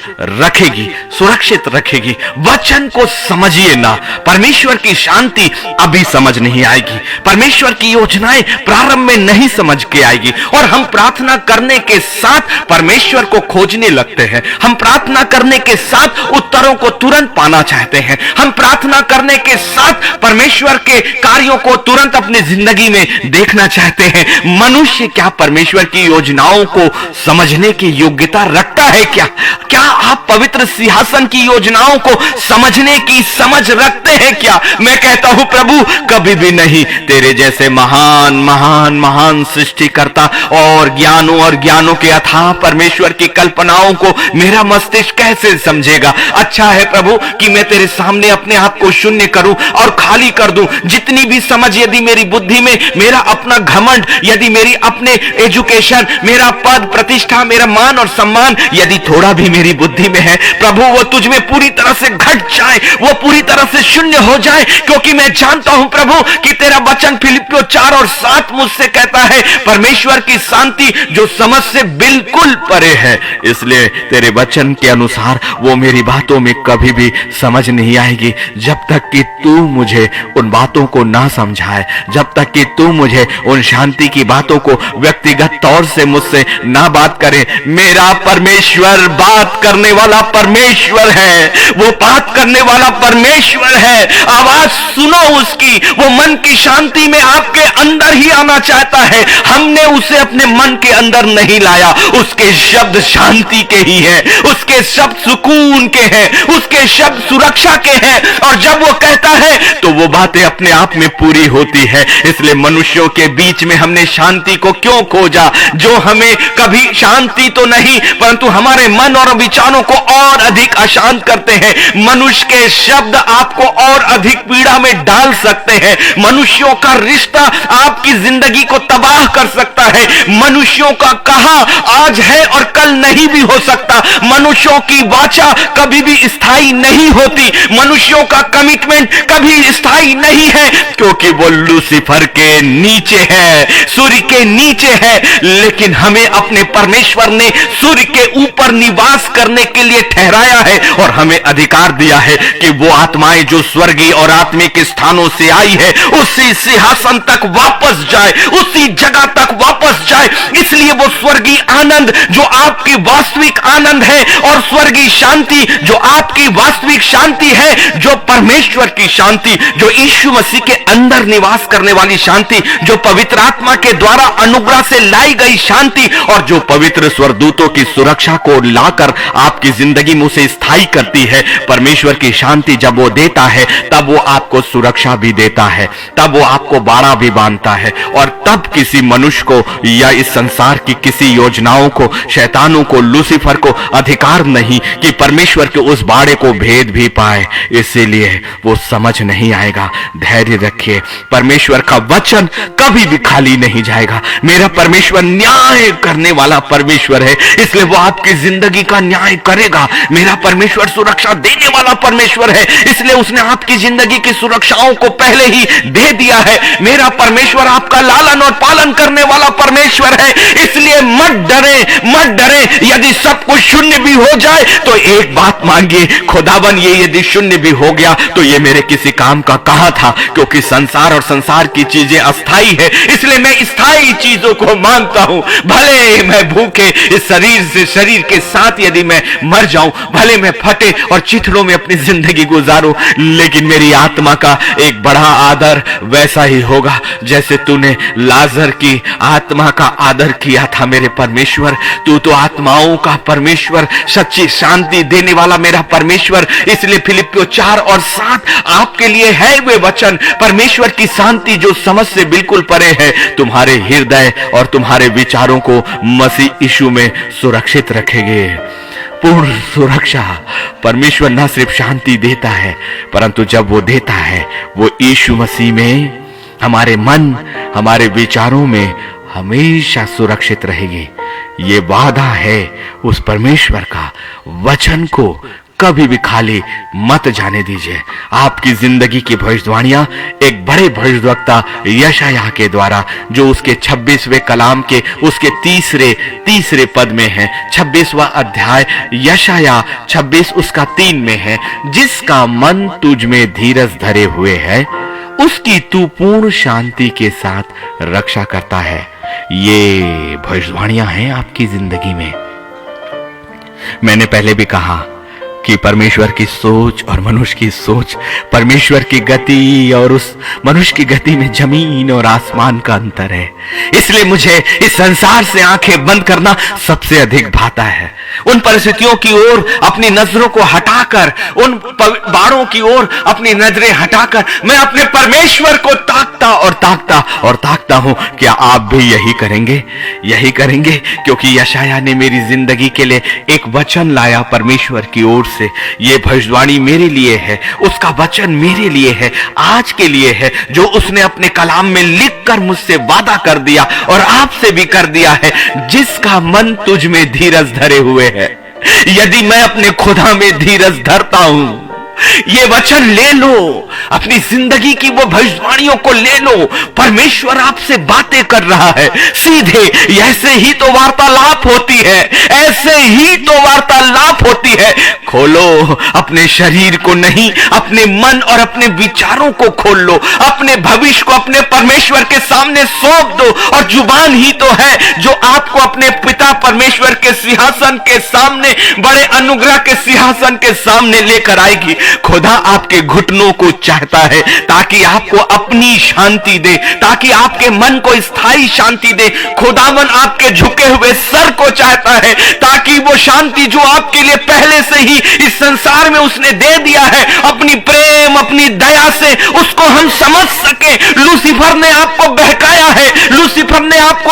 Speaker 1: रखेगी। वचन को समझिए ना। परमेश्वर की शांति अभी समझ नहीं आएगी, परमेश्वर की योजनाएं प्रारंभ में नहीं समझ के आएगी, और हम प्रार्थना करने के साथ परमेश्वर को खोजने लगते हैं। हम प्रार्थना करने के साथ उत्तरों को तुरंत पाना चाहते हैं। हम प्रार्थना करने के साथ परमेश्वर के कार्यों को तुरंत अपने जिंदगी में देखना चाहते हैं। मनुष्य क्या परमेश्वर की योजनाओं को समझने की योग्यता रखता है? क्या आप पवित्र सिंहासन की योजनाओं को समझने की समझ रखते हैं क्या? मैं कहता हूं प्रभु, कभी भी नहीं। तेरे जैसे महान महान महान सृष्टिकर्ता और ज्ञानों के अथाह परमेश्वर की कल्पनाओं को मेरा मस्तिष्क कैसे समझेगा? अच्छा है प्रभु कि मैं तेरे सामने अपने आप को शून्य करूं और खाली कर दूं। जितनी भी समझ यदि मेरी बुद्धि में, मेरा अपना घमंड, यदि मेरी अपने एजुकेशन, मेरा पद प्रतिष्ठा, मेरा मान और सम्मान यदि थोड़ा भी मेरी बुद्धि में है, प्रभु वो तुझ में पूरी तरह से घट जाए, वो पूरी तरह से शून्य हो जाए, क्योंकि मैं जानता हूं प्रभु कि तेरा वचन फिलिपियों 4 और 7 मुझसे कहता है परमेश्वर की शांति जो समझ से बिल्कुल परे है। इसलिए तेरे वचन के अनुसार वो मेरी बातों में कभी भी समझ नहीं आएगी जब तक कि तू मुझे उन बातों को ना समझाए, जब तक कि तू मुझे उन शांति की बातों को व्यक्तिगत तौर से मुझसे ना बात करे। मेरा परमेश्वर बात करने वाला परमेश्वर है, वो बात करने वाला परमेश्वर है। आवाज सुनो उसकी, वो मन की शांति में आपके अंदर ही आना चाहता है। हमने उसे अपने मन के अंदर नहीं लाया, उसके शब्द शांति के ही है, उसके शब्द सुकून के हैं, उसके शब्द सुरक्षा के हैं, और जब वो कहता है तो वो बातें अपने आप में पूरी होती है। इसलिए मनुष्यों के बीच में हमने शांति को क्यों खोजा, जो हमें कभी शांति तो नहीं परंतु हमारे मन और विचारों को और अधिक अशांत करते हैं। मनुष्य के शब्द आपको और अधिक पीड़ा में डाल सकते हैं। मनुष्यों का रिश्ता आपकी जिंदगी को तबाह कर सकता है। मनुष्यों का कहा आज है और कल नहीं भी हो सकता। मनुष्यों की वाचा कभी भी स्थायी नहीं होती। मनुष्यों का कमिटमेंट कभी स्थायी नहीं है, क्योंकि वो लूसीफर के नीचे है, सूर्य के नीचे है। लेकिन हमें अपने परमेश्वर ने सूर्य के ऊपर निवास करने के लिए ठहराया है और हमें अधिकार दिया है कि वो आत्माएं जो स्वर्गीय और आत्मिक स्थानों से आई है उसी सिंहासन तक वापस जाए, उसी जगह तक वापस जाए। इसलिए वो स्वर्गीय आनंद जो आपकी वास्तविक आनंद है और स्वर्गीय शांति जो आपकी वास्तविक शांति है, जो परमेश्वर की शांति, जो यीशु मसीह के अंदर निवास करने वाली शांति, जो पवित्र आत्मा के द्वारा अनुग्रह से लाई गई शांति और जो पवित्र स्वर्गदूतों की सुरक्षा को लाकर आपकी जिंदगी में उसे स्थायी करती है। परमेश्वर की शांति जब वो देता है तब वो आपको सुरक्षा भी देता है, तब वो आपको बाड़ा भी बांधता है और तब किसी मनुष्य को या इस संसार की किसी योजनाओं को, शैतानों को, लूसीफर को अधिकार नहीं कि परमेश्वर के उस बाड़े को भेद भी पाए। इसीलिए वो समझ नहीं आएगा। धैर्य रखिए, परमेश्वर का वचन कभी भी खाली नहीं जाएगा। मेरा परमेश्वर न्याय करने वाला परमेश्वर है, इसलिए वो आपकी जिंदगी का न्याय करेगा। मेरा परमेश्वर सुरक्षा देने वाला परमेश्वर है, इसलिए उसने आपकी जिंदगी की सुरक्षाओं को पहले ही दे दिया है। मेरा परमेश्वर आपका लालन और पालन करने वाला परमेश्वर है, इसलिए मत डरे, मत डरे। यदि सब कुछ शून्य भी हो जाए तो एक बात मांगिए, खुदावन ये यदि शून्य भी हो गया तो ये मेरे किसी काम का कहा था, क्योंकि संसार और संसार की चीजें अस्थाई है, इसलिए मैं स्थायी चीजों को मांगता हूं। भले मैं भूखे इस शरीर से, शरीर के साथ यदि मैं मर जाऊं, भले मैं फटे और चिथड़ों में अपनी जिंदगी गुजारूं, लेकिन मेरी आत्मा का एक बड़ा आदर वैसा ही होगा जैसे तूने लाजर की आत्मा का आदर किया था। मेरे परमेश्वर, तू तो आत्माओं का परमेश्वर, सच्ची शांति देने वाला मेरा परमेश्वर। इसलिए फिलिपियों 4 और 7 आपके लिए है वे वचन। परमेश्वर की शांति जो समझ से बिल्कुल परे है, तुम्हारे हृदय और तुम्हारे विचारों को मसीह यीशु में सुरक्षित रखेंगे। पूर्ण सुरक्षा। परमेश्वर न सिर्फ शांति देता है, परंतु जब वो देता है वो यीशु मसीह में हमारे मन, हमारे विचारों में हमेशा सुरक्षित रहेगी। ये वादा है उस परमेश्वर का। वचन को कभी भी खाली मत जाने दीजिए। आपकी जिंदगी की भविष्यवाणियां एक बड़े भविष्यवक्ता यशायाह के द्वारा, जो उसके 26वें कलाम के उसके तीसरे पद में है, 26वां अध्याय यशायाह 26 उसका 3 में है, जिसका मन तुझ में धीरज धरे हुए है उसकी तू पूर्ण शांति के साथ रक्षा करता है। ये भविष्यवाणियां हैं आपकी जिंदगी में। मैंने पहले भी कहा कि परमेश्वर की सोच और मनुष्य की सोच, परमेश्वर की गति और उस मनुष्य की गति में जमीन और आसमान का अंतर है। इसलिए मुझे इस संसार से आंखें बंद करना सबसे अधिक भाता है। उन परिस्थितियों की ओर अपनी नजरों को हटाकर, उन बाड़ों की ओर अपनी नजरें हटाकर मैं अपने परमेश्वर को ताकता हूं। क्या आप भी यही करेंगे? यही करेंगे, क्योंकि यशायाह ने मेरी जिंदगी के लिए एक वचन लाया परमेश्वर की ओर से। ये भविष्यवाणी मेरे लिए है, उसका वचन मेरे लिए है, आज के लिए है, जो उसने अपने कलाम में लिखकर मुझसे वादा कर दिया और आपसे भी कर दिया है। जिसका मन तुझ में धीरज धरे हुए है। यदि मैं अपने खुदा में धीरज धरता हूं, ये वचन ले लो, अपनी जिंदगी की वो भविष्यवाणियों को ले लो। परमेश्वर आपसे बातें कर रहा है सीधे। ऐसे ही तो वार्तालाप होती है, ऐसे ही तो वार्तालाप होती है। खोलो अपने शरीर को नहीं, अपने मन और अपने विचारों को खोल लो। अपने भविष्य को अपने परमेश्वर के सामने सौंप दो। और जुबान ही तो है जो आपको अपने पिता परमेश्वर के सिंहासन के सामने, बड़े अनुग्रह के सिंहासन के सामने लेकर आएगी। खुदा आपके घुटनों को चाहता है ताकि आपको अपनी शांति दे, ताकि आपके मन को स्थायी शांति दे। खुदावन आपके झुके हुए सर को चाहता है ताकि वो शांति जो आपके लिए पहले से ही इस संसार में उसने दे दिया है, अपनी प्रेम अपनी दया से उसको हम समझ सके। लूसीफर ने आपको बहकाया है, लूसीफर ने आपको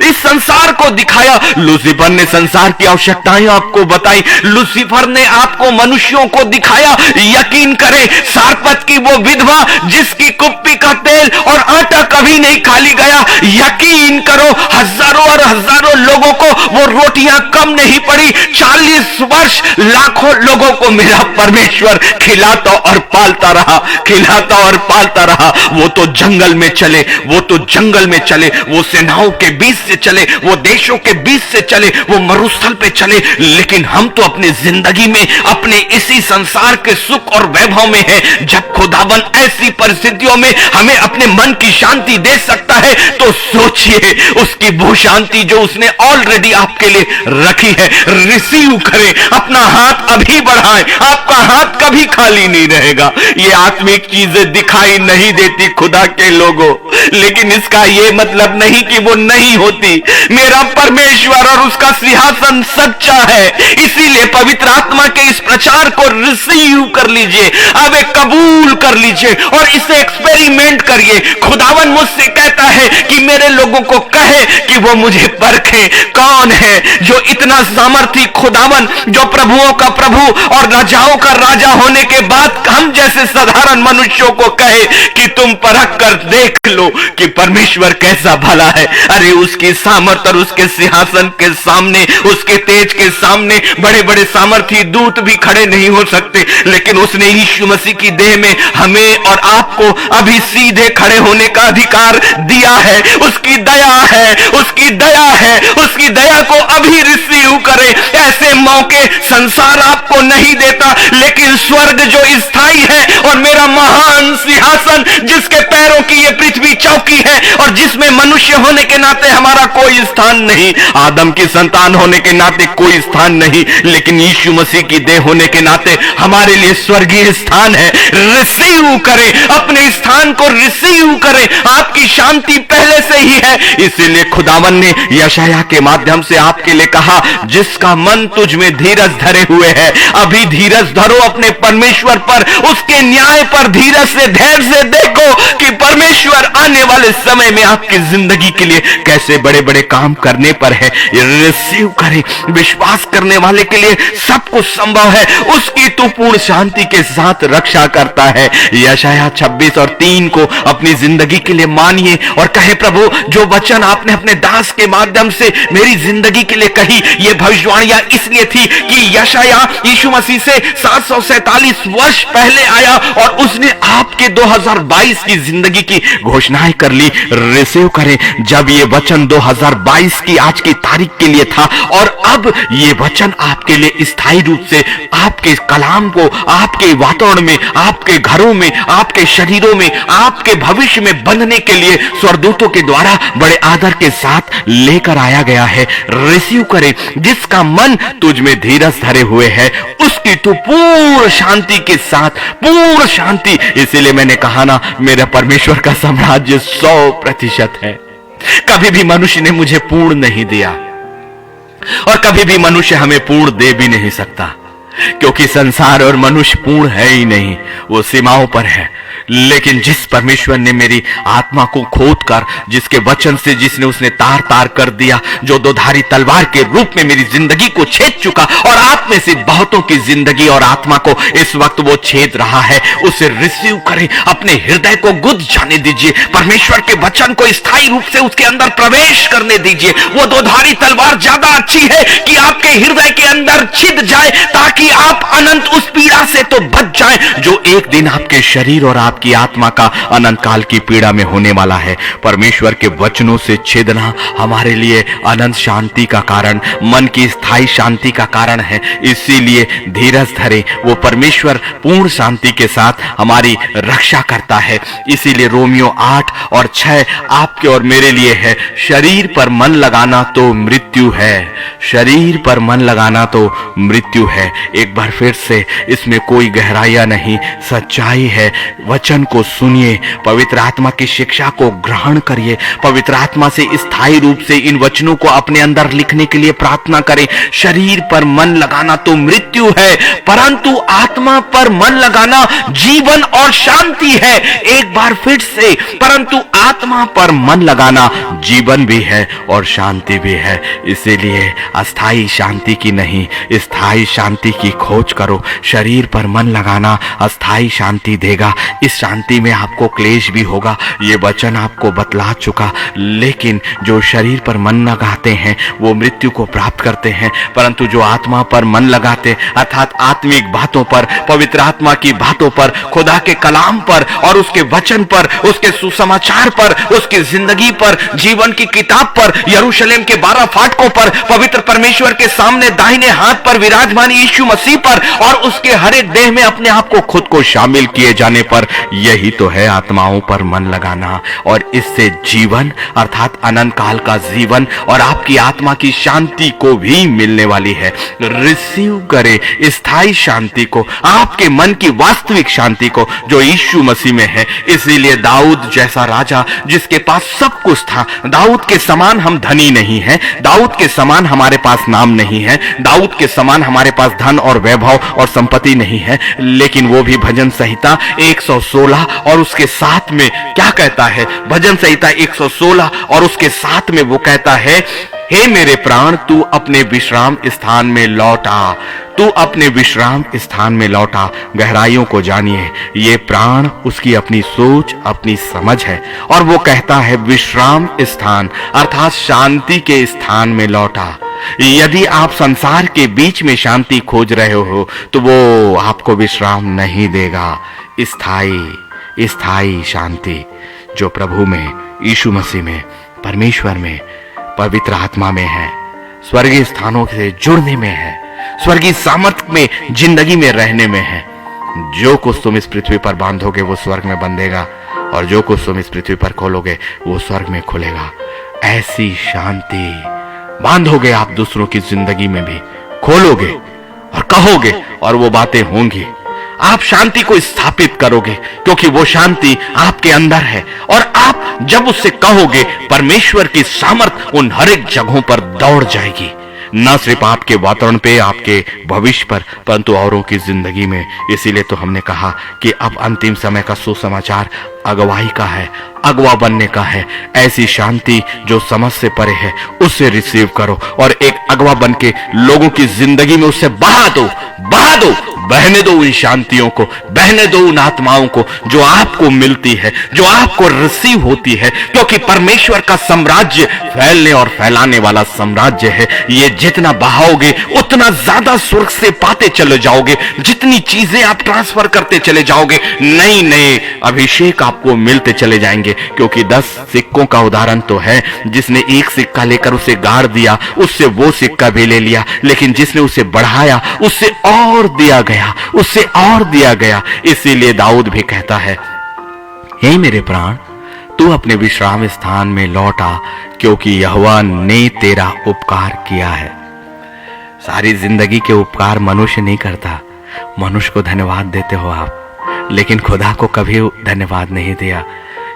Speaker 1: इस संसार को दिखाया, लूसीफर ने संसार की आवश्यकताएं आपको बताई, लूसीफर ने आपको मनुष्यों को दिखाया। यकीन करें, सारपत की वो विधवा जिसकी कुप्पी का तेल और आटा कभी नहीं खाली गया, यकीन करो हजारों और हजारों लोगों को वो रोटियां कम नहीं पड़ी। 40 वर्ष लाखों लोगों को मेरा परमेश्वर खिलाता और पालता रहा, खिलाता और पालता रहा। वो तो जंगल में चले, वो तो जंगल में चले, वो सेनाओं के बीच से चले, वो देशों के बीच से चले, वो मरुस्थल पे चले, लेकिन हम तो अपनी जिंदगी में अपने इसी संसार के सुख और वैभव में हैं। जब खुदावन ऐसी परिस्थितियों में हमें अपने मन की शांति दे सकता है तो सोचिए उसकी वो शांति जो उसने ऑलरेडी आपके लिए रखी है। रिसीव करें, अपना हाथ अभी बढ़ाएं, आपका हाथ कभी खाली नहीं रहेगा। ये आत्मिक चीजें दिखाई नहीं देती खुदा के लोगों, लेकिन इसका ये मतलब नहीं कि वो नहीं होती। मेरा परमेश्वर और उसका सिंहासन सच्चा है, इसीलिए पवित्र आत्मा के इस प्रचार को रिसीव कर लीजिए, अब कबूल कर लीजिए और इसे एक्सपेरिमेंट करिए। खुदावन मुझसे कहता है कि मेरे लोगों को कहे कि वो मुझे परखे। कौन है जो इतना सामर्थी खुदावन, जो प्रभुओं का प्रभु और राजाओं का राजा होने के बाद हम जैसे साधारण मनुष्यों को कहे कि तुम परख कर देख लो कि परमेश्वर कैसा भला है। अरे उसकी सामर्थ और उसके सिंहासन के सामने, उसके तेज के सामने बड़े बड़े सामर्थी दूत भी खड़े नहीं हो सकते, लेकिन उसने यीशु मसीह की देह में हमें और आपको अभी सीधे खड़े होने का अधिकार दिया है। उसकी दया है, उसकी दया है, उसकी दया को अभी रिसीव करें। ऐसे मौके संसार आपको नहीं देता, लेकिन स्वर्ग जो स्थायी है और मेरा महान सिंहासन जिसके पैरों की ये पृथ्वी चौकी है और जिसमें मनुष्य होने के नाते हमारा कोई स्थान नहीं, आदम की संतान होने के नाते कोई स्थान नहीं, लेकिन यीशु मसीह की देह होने के नाते हमारे लिए स्वर्गीय स्थान है। रिसीव करें, अपने स्थान को रिसीव करें। आपकी शांति पहले से ही है। इसीलिए खुदावन ने यशायाह के माध्यम से आपके लिए कहा, जिसका मन तुझ में धीरज धरे हुए है, अभी धीरज धरो अपने परमेश्वर पर, उसके न्याय पर धीरज से धैर्य से देखो कि परमेश्वर आने वाले समय में आपकी जिंदगी के लिए कैसे बड़े बड़े काम करने पर है। रिसीव करें, विश्वास करने वाले के लिए सब कुछ संभव है। उसकी तो पूर्ण शांति के साथ रक्षा करता है। यशायाह 26 और 3 को अपनी जिंदगी के लिए मानिए और कहे, प्रभु जो वचन आपने अपने दास के माध्यम से मेरी जिंदगी के लिए कही, ये भविष्यवाणियां इसलिए थी कि यशायाह यीशु मसीह से 747 वर्ष पहले आया और उसने आपके 2022 की जिंदगी की घोषणाएं कर ली। रिसीव करें, जब ये वचन 2022 की आज की तारीख के लिए था और अब ये वचन आपके लिए स्थायी रूप से आपके कलाम को आपके वातावरण में, आपके घरों में, आपके शरीरों में, आपके भविष्य में बंधने के लिए स्वर्गदूतों के द्वारा बड़े आदर के साथ लेकर आया गया है। रिसीव करें, जिसका मन तुझ में धीरज धरे हुए है उसकी तो पूर्ण शांति के साथ, पूर्ण शांति। इसीलिए मैंने कहा ना, मेरा परमेश्वर का साम्राज्य 100% है। कभी भी मनुष्य ने मुझे पूर्ण नहीं दिया और कभी भी मनुष्य हमें पूर्ण दे भी नहीं सकता, क्योंकि संसार और मनुष्य पूर्ण है ही नहीं, वो सीमाओं पर है। लेकिन जिस परमेश्वर ने मेरी आत्मा को खोद कर, जिसके वचन से जिसने उसने तार तार कर दिया, जो दोधारी तलवार के रूप में मेरी जिंदगी को छेद चुका और आप में से बहुतों की जिंदगी और आत्मा को इस वक्त वो छेद रहा है, उसे रिसीव करें, अपने हृदय को गुद जाने दीजिए। परमेश्वर के वचन को स्थायी रूप से उसके अंदर प्रवेश करने दीजिए। वो दोधारी तलवार ज्यादा अच्छी है कि आपके हृदय के अंदर छिद जाए, ताकि आप अनंत उस पीड़ा से तो बच जाएं जो एक दिन आपके शरीर और आपकी आत्मा का अनंत काल की पीड़ा में होने वाला है। परमेश्वर के वचनों से छेदना हमारे लिए अनंत शांति का कारण, मन की स्थायी शांति का कारण है। इसीलिए धीरज धरे, वो परमेश्वर पूर्ण शांति के साथ हमारी रक्षा करता है। इसीलिए रोमियो 8 और 6 आपके और मेरे लिए है, शरीर पर मन लगाना तो मृत्यु है, शरीर पर मन लगाना तो मृत्यु है। एक बार फिर से इसमें कोई गहराइयां नहीं, सच्चाई है। वचन को सुनिए, पवित्र आत्मा की शिक्षा को ग्रहण करिए, पवित्र आत्मा से स्थायी रूप से इन वचनों को अपने अंदर लिखने के लिए प्रार्थना करें। शरीर पर मन लगाना तो मृत्यु है, परंतु आत्मा पर मन लगाना जीवन और शांति है। एक बार फिर से, परंतु आत्मा पर मन लगाना जीवन भी है और शांति भी है। इसीलिए अस्थाई शांति की नहीं, स्थायी शांति की खोज करो। शरीर पर मन लगाना अस्थाई शांति देगा, इस शांति में आपको क्लेश भी होगा, ये वचन आपको बतला चुका। लेकिन जो शरीर पर मन लगाते हैं वो मृत्यु को प्राप्त करते हैं, परंतु जो आत्मा पर मन लगाते अर्थात आत्मिक बातों पर, पवित्र आत्मा की बातों पर, खुदा के कलाम पर और उसके वचन पर, उसके सुसमाचार पर, उसकी जिंदगी पर, जीवन की किताब पर, यरूशलेम के 12 फाटकों पर, पवित्र परमेश्वर के सामने दाहिने हाथ पर विराजमान यीशु मसीह पर और उसके हर एक देह में अपने आप को खुद को शामिल किए जाने पर, यही तो है आत्माओं पर मन लगाना। और इससे जीवन अर्थात अनंत काल का जीवन और आपकी आत्मा की शांति को भी मिलने वाली है। रिसीव करे स्थायी शांति को, आपके मन की वास्तविक शांति को जो यीशु मसीह में है। इसीलिए दाऊद जैसा राजा जिसके पास सब कुछ था, दाऊद के समान हम धनी नहीं हैं, दाऊद के समान हमारे पास नाम नहीं है, दाऊद के समान हमारे पास धन और वैभव और संपत्ति नहीं है, लेकिन वो भी भजन संहिता 116 और उसके साथ में क्या कहता है? भजन संहिता 116 और उसके साथ में वो कहता है, हे मेरे प्राण तू अपने विश्राम स्थान में लौटा, तू अपने विश्राम स्थान में लौटा। गहराइयों को जानिए, ये प्राण उसकी अपनी सोच, अपनी समझ है और वो कहता है विश्राम स्थान अर्थात शांति के स्थान में लौटा। यदि आप संसार के बीच में शांति खोज रहे हो तो वो आपको विश्राम नहीं देगा। स्थायी शांति जो प्रभु में, यीशु मसीह में, परमेश्वर में, पवित्र आत्मा में है, स्वर्गीय स्थानों से जुड़ने में है, स्वर्गीय सामर्थ्य में, जिंदगी में रहने में है। जो कुछ तुम इस पृथ्वी पर बांधोगे वो स्वर्ग में बंधेगा और जो कुछ तुम इस पृथ्वी पर खोलोगे वो स्वर्ग में खुलेगा। ऐसी शांति बांधोगे आप दूसरों की जिंदगी में भी, खोलोगे और कहोगे और वो बातें होंगी। आप शांति को स्थापित करोगे क्योंकि वो शांति आपके अंदर है और आप जब उससे कहोगे परमेश्वर की सामर्थ उन हर एक जगहों पर दौड़ जाएगी, न सिर्फ आपके वातावरण पे, आपके भविष्य पर, परंतु औरों की जिंदगी में। इसीलिए तो हमने कहा कि अब अंतिम समय का सुसमाचार अगुवाई का है, अगवा बनने का है। ऐसी शांति जो समझ से परे है उससे रिसीव करो और एक अगवा बन के लोगों की जिंदगी में उससे बहा दो, बहने दो उन शांतियों को, बहने दो उन आत्माओं को जो आपको मिलती है, जो आपको रिसीव होती है। क्योंकि परमेश्वर का साम्राज्य फैलने और फैलाने वाला साम्राज्य है। ये जितना बहाओगे उतना ज्यादा स्वर्ग से पाते चले जाओगे, जितनी चीजें आप ट्रांसफर करते चले जाओगे नए नए अभिषेक आपको मिलते चले जाएंगे। क्योंकि 10 सिक्कों का उदाहरण तो है, जिसने एक सिक्का लेकर उसे गाड़ दिया उससे वो सिक्का भी ले लिया, लेकिन जिसने उसे बढ़ाया उससे और दिया गया, उससे और दिया गया। इसीलिए दाऊद भी कहता है, हे मेरे प्राण तू अपने विश्राम स्थान में लौटा क्योंकि यहोवा ने तेरा उपकार किया है। सारी जिंदगी के उपकार मनुष्य नहीं करता, मनुष्य को धन्यवाद देते हो आप, लेकिन खुदा को कभी धन्यवाद नहीं दिया।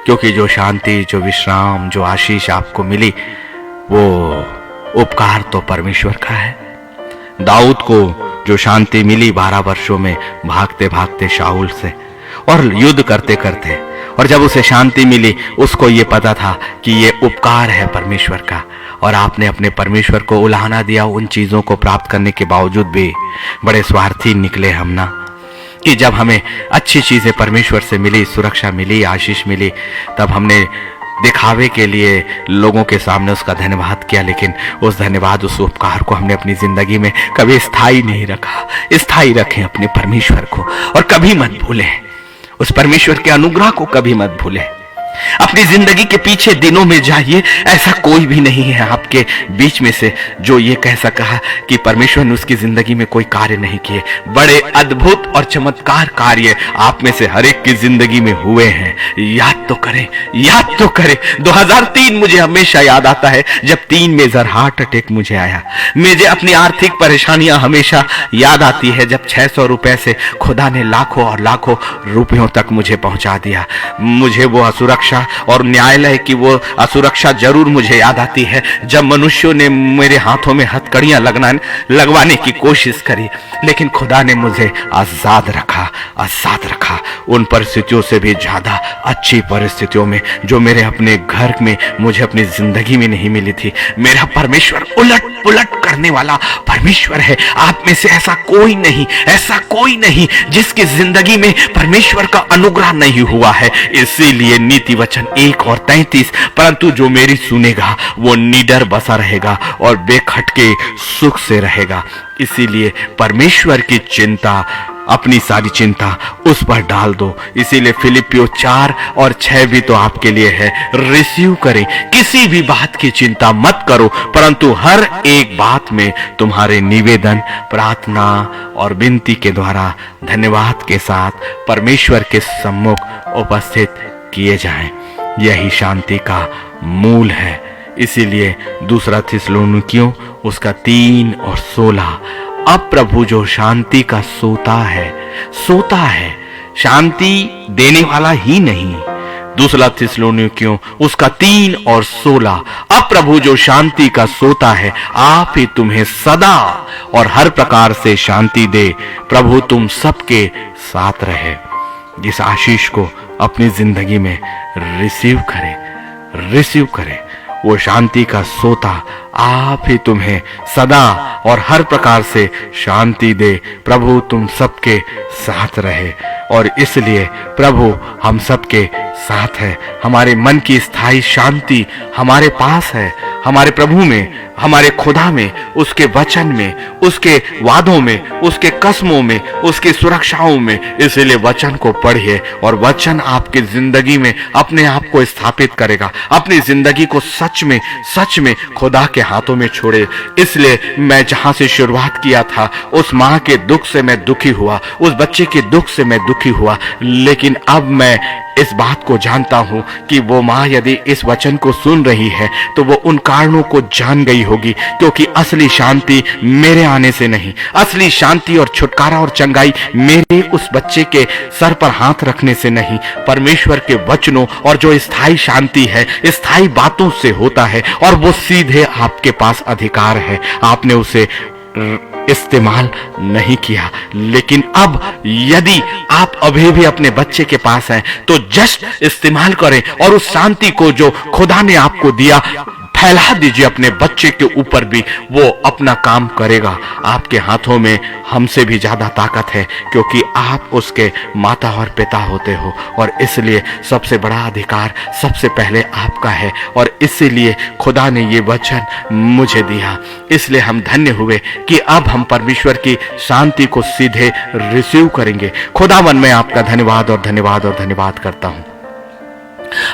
Speaker 1: क्योंकि जो शांति, जो विश्राम, जो आशीष आपको मिली वो उपकार तो परमेश्वर का है। दाऊद को जो शांति मिली 12 वर्षों में भागते भागते शाऊल से और युद्ध करते करते, और जब उसे शांति मिली उसको ये पता था कि ये उपकार है परमेश्वर का। और आपने अपने परमेश्वर को उलाहना दिया उन चीजों को प्राप्त करने के बावजूद भी। बड़े स्वार्थी निकले हम ना, कि जब हमें अच्छी चीजें परमेश्वर से मिली, सुरक्षा मिली, आशीष मिली, तब हमने दिखावे के लिए लोगों के सामने उसका धन्यवाद किया, लेकिन उस धन्यवाद, उस उपकार को हमने अपनी जिंदगी में कभी स्थायी नहीं रखा। स्थायी रखें अपने परमेश्वर को और कभी मत भूलें उस परमेश्वर के अनुग्रह को, कभी मत भूलें। अपनी जिंदगी के पीछे दिनों में जाइए, ऐसा कोई भी नहीं है आपके बीच में से जो ये कह सका कि परमेश्वर ने उसकी जिंदगी में कोई कार्य नहीं किए। बड़े अद्भुत और चमत्कार कार्य आप में से हर एक की जिंदगी में हुए हैं। याद तो करें, याद तो करें। 2003 मुझे हमेशा याद आता है जब 3 मेजर हार्ट अटैक मुझे आया। मुझे अपनी आर्थिक परेशानियां हमेशा याद आती है जब 600 रुपए से खुदा ने लाखों और लाखों रुपयों तक मुझे पहुंचा दिया। मुझे वो असुरक्षा और न्यायालय की वो असुरक्षा जरूर मुझे याद आती है जब मनुष्यों ने मेरे हाथों में हथकड़ियां लगवाने की कोशिश करी, लेकिन खुदा ने मुझे आजाद रखा, आजाद रखा। उन परिस्थितियों से भी ज्यादा अच्छी परिस्थितियों में जो मेरे अपने घर में मुझे अपनी जिंदगी में नहीं मिली थी। मेरा परमेश्वर उलट पुलट करने वाला परमेश्वर है। आप में से ऐसा कोई नहीं, ऐसा कोई नहीं जिसकी जिंदगी में परमेश्वर का अनुग्रह नहीं हुआ है। इसीलिए नीति वचन 1 और 33, परंतु जो मेरी सुनेगा वो निडर बसा रहेगा और बेखटके सुख से रहेगा। इसीलिए परमेश्वर की चिंता, अपनी सारी चिंता उस पर डाल दो। इसीलिए फिलिपियो 4 और 6 भी तो आपके लिए है। रिसीव करें, किसी भी बात की चिंता मत करो, परंतु हर एक बात में तुम्हारे निवेदन, प्रार्थना और विनती के द्वारा धन्यवाद के साथ परमेश्वर के सम्मुख उपस्थित किए जाएं। यही शांति का मूल है। इसीलिए 2 थिस्सलुनीकियों उसका 3 और 16, अब प्रभु जो शांति का सोता है, शांति देने वाला ही नहीं। 2 थिस्सलुनीकियों उसका 3 और 16, अब प्रभु जो शांति का सोता है आप ही तुम्हें सदा और हर प्रकार से शांति दे। प्रभु तुम सबके साथ रहे। इस आशीष को अपनी जिंदगी में रिसीव करें। वो शांति का सोता आप ही तुम्हें सदा और हर प्रकार से शांति दे। प्रभु तुम सबके साथ रहे। और इसलिए प्रभु हम सबके साथ है। हमारे मन की स्थायी शांति हमारे पास है, हमारे प्रभु में, हमारे खुदा में, उसके वचन में, उसके वादों में, उसके कसमों में, उसकी सुरक्षाओं में। इसलिए वचन को पढ़िए और वचन आपकी जिंदगी में अपने आप को स्थापित करेगा। अपनी जिंदगी को सच में खुदा के हाथों में छोड़े। इसलिए मैं जहां से शुरुआत किया था, उस मां के दुख से मैं दुखी हुआ, उस बच्चे के दुख से मैं दुखी हुआ, लेकिन अब मैं इस बात को जानता हूं कि वो मां यदि इस वचन को सुन रही है तो वो उन कारणों को जान गई होगी, क्योंकि असली शांति मेरे आने से नहीं, असली शांति और छुटकारा और चंगाई मेरे उस बच्चे के सर पर हाथ रखने से नहीं, परमेश्वर के वचनों और जो स्थायी शांति है स्थायी बातों से होता है। और वो सीधे आपके पास अधिकार है, आपने उसे इस्तेमाल नहीं किया। लेकिन अब यदि आप अभी भी अपने बच्चे के पास हैं तो जस्ट इस्तेमाल करें और उस शांति को जो खुदा ने आपको दिया फैला दीजिए अपने बच्चे के ऊपर भी। वो अपना काम करेगा। आपके हाथों में हमसे भी ज्यादा ताकत है, क्योंकि आप उसके माता और पिता होते हो। और इसलिए सबसे बड़ा अधिकार सबसे पहले आपका है। और इसीलिए खुदा ने ये वचन मुझे दिया। इसलिए हम धन्य हुए कि अब हम परमेश्वर की शांति को सीधे रिसीव करेंगे। खुदावन मैं आपका धन्यवाद करता हूं।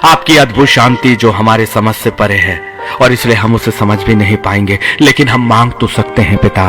Speaker 1: आपकी अद्भुत शांति जो हमारे समझ से परे है, और इसलिए हम उसे समझ भी नहीं पाएंगे, लेकिन हम मांग तो सकते हैं पिता।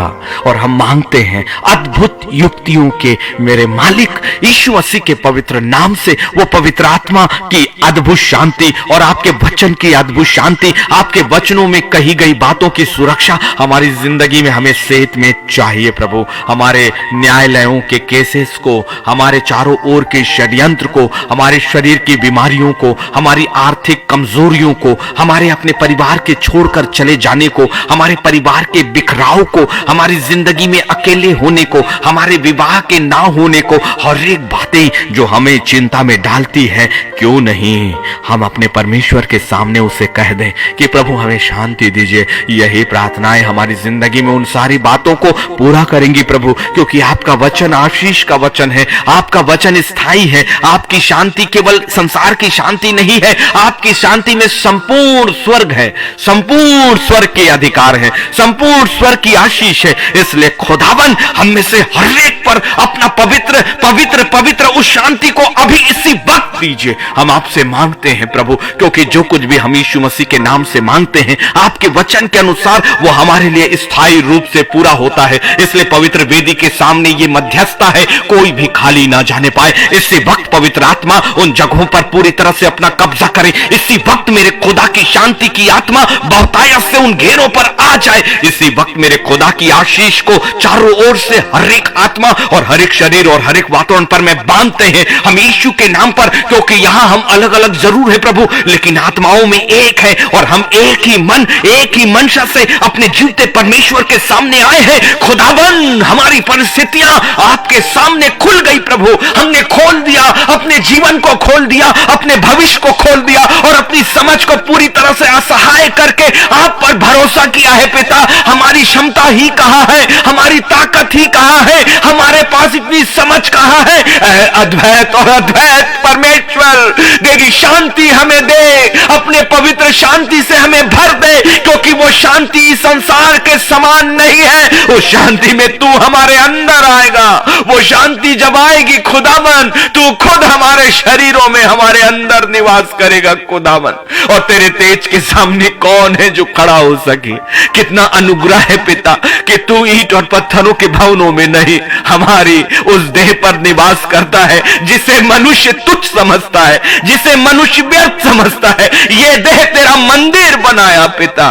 Speaker 1: और हम मांगते हैं अद्भुत युक्तियों के मेरे मालिक यीशु मसीह के पवित्र नाम से, वो पवित्र आत्मा की अद्भुत शांति और आपके वचन की अद्भुत शांति, आपके वचनों में कही गई बातों की सुरक्षा हमारी जिंदगी में हमें सेहत में चाहिए प्रभु। हमारे न्यायालयों के केसेस को, हमारे चारों ओर के षड्यंत्र को, हमारे शरीर की बीमारियों को, हमारी आर्थिक कमजोरियों को, हमारे अपने परिवार के छोड़कर चले जाने को, हमारे परिवार के बिखराव को, हमारी जिंदगी में अकेले होने को, हमारे विवाह के ना होने को, हर एक बातें जो हमें चिंता में डालती है, क्यों नहीं हम अपने परमेश्वर के सामने उसे कह दें कि प्रभु हमें शांति दीजिए। यही प्रार्थनाएं हमारी जिंदगी में उन सारी बातों को पूरा करेंगी प्रभु, क्योंकि आपका वचन आशीष का वचन है, आपका वचन स्थायी है। आपकी शांति केवल संसार की शांति नहीं है, आपकी शांति में संपूर्ण स्वर्ग है, संपूर्ण स्वर्ग के अधिकार है, संपूर्ण स्वर्ग की आशीष है। इसलिए खुदावन हम में से हर एक पर अपना पवित्र पवित्र पवित्र उस शांति को अभी इसी वक्त बख्श दीजिए, हम आपसे मांगते हैं प्रभु, क्योंकि जो कुछ भी हम यीशु मसीह के नाम से मांगते हैं आपके वचन के अनुसार वो हमारे लिए स्थायी रूप से पूरा होता है। इसलिए पवित्र वेदी के सामने ये मध्यस्थता है, कोई भी खाली ना जाने पाए। इसी वक्त पवित्र आत्मा उन जगहों पर पूरी तरह से अपना कब्जा करे। इसी वक्त मेरे खुदा की शांति की आत्मा बहुतायत से उन घेरों पर आ जाए। इसी वक्त मेरे खुदा की आशीष को चारों ओर से हर एक आत्मा और हर एक शरीर और हर एक वातावरण पर मैं बांधते हैं हम यीशु के नाम पर, क्योंकि यहां हम अलग अलग जरूर है प्रभु, लेकिन आत्माओं में एक है और हम एक ही मन, एक ही मंशा से अपने जीवते परमेश्वर के सामने आए हैं। खुदावन, हमारी परिस्थितियां आपके सामने खुल गई प्रभु, हमने खोल दिया, अपने जीवन को खोल दिया, अपने भविष्य को खोल दिया और अपनी समझ को पूरी तरह से असहाय करके आप पर भरोसा किया है पिता। हमारी क्षमता ही कहां है, हमारी ताकत ही कहां है, हमारे पास इतनी समझ कहां है। अद्वैत और अद्वैत परमेश्वर तेरी शांति हमें दे, अपने पवित्र शांति से हमें भर दे, क्योंकि वो शांति संसार के समान नहीं है। वो शांति में तू हमारे अंदर आएगा, वो शांति जब आएगी खुदावन तू खुद हमारे शरीरों में हमारे अंदर निवास करेगा खुदावन। और तेरे तेज के सामने कौन है जो खड़ा हो सके। कितना अनुग्रह है पिता कि तू ईंट और पत्थरों के भवनों में नहीं, हमारी उस देह पर निवास करता है जिसे मनुष्य तुच्छ समझता है, जिसे मनुष्य व्यर्थ समझता है। ये देह तेरा मंदिर बनाया पिता,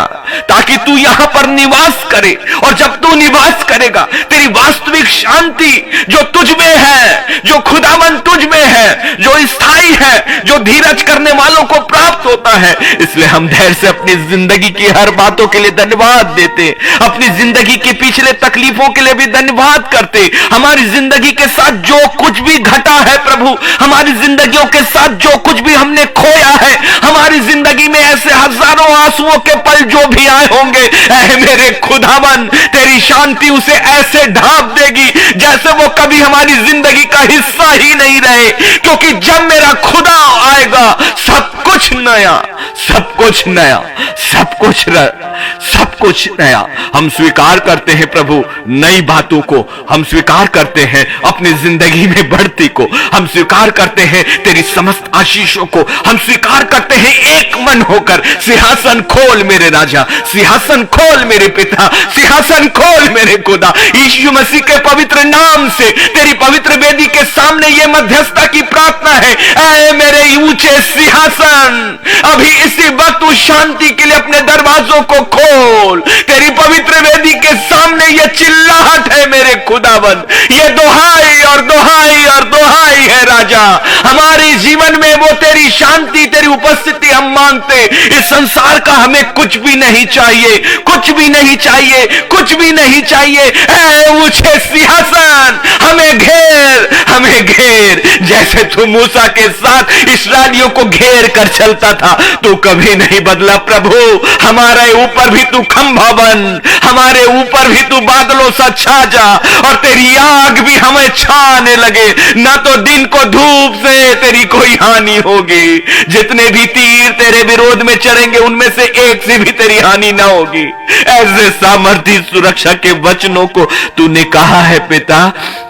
Speaker 1: ताकि तू यहां पर निवास करे। और जब तू निवास करेगा तेरी वास्तविक शांति जो तुझ में है, जो खुदावन तुझ में है, जो स्थायी है, जो धीरज करने वालों को प्राप्त होता है। इसलिए हम धैर्य से अपनी जिंदगी की हर बातों के लिए धन्यवाद देते, अपनी जिंदगी के पिछले तकलीफों के लिए भी धन्यवाद करते। हमारी जिंदगी के साथ जो कुछ भी घटा है प्रभु, हमारी जिंदगियों के साथ जो कुछ भी हमने खोया है, हमारी जिंदगी में ऐसे हजारों आंसुओं के पल जो भी आए होंगे, मेरे खुदावन तेरी शांति उसे ऐसे ढांप देगी जैसे वो कभी हमारी जिंदगी का हिस्सा ही नहीं रहे। क्योंकि जब मेरा खुदा आएगा सब कुछ नया, सब कुछ नया, सब कुछ नया। हम स्वीकार करते हैं प्रभु नई बातों को, हम स्वीकार करते हैं अपनी जिंदगी में बढ़ती को, हम स्वीकार करते हैं तेरी समस्त आशीषों को, हम स्वीकार करते हैं एक मन होकर। सिंहासन खोल मेरे राजा, सिंहासन खोल मेरे पिता, सिंहासन खोल मेरे खुदा। यीशु मसीह के पवित्र नाम से तेरी पवित्र वेदी के सामने ये मध्यस्थता की प्रार्थना है। ऐ मेरे ऊंचे सिंहासन, अभी इसी वक्त उस शांति के लिए अपने दरवाजों को खोल। तेरी पवित्र वेदी के सामने ये चिल्लाहट है मेरे खुदावन, ये दुहाई और दुहाई और दुहाई है राजा। हमारे जीवन में वो तेरी शांति, तेरी उपस्थिति हम मांगते। इस संसार का हमें कुछ भी नहीं चाहिए, कुछ भी नहीं चाहिए, कुछ भी नहीं चाहिए। ऐ ऊंचे सिंहासन, हमें घेर, हमें घेर। जैसे तू मूसा के साथ इस्राएलियों को घेर कर चलता था, तू कभी नहीं बदला प्रभु। हमारे ऊपर भी तू खंभा बन, हमारे ऊपर भी तू बादलों सा छा जा, और तेरी आग भी हमें छाने लगे। ना तो दिन को धूप से तेरी कोई हानि होगी, जितने भी तीर तेरे विरोध में चढ़ेंगे उनमें से एक से भी तेरी हानि ना होगी। ऐसे सामर्थ्य सुरक्षा के वचनों को तूने कहा है पिता,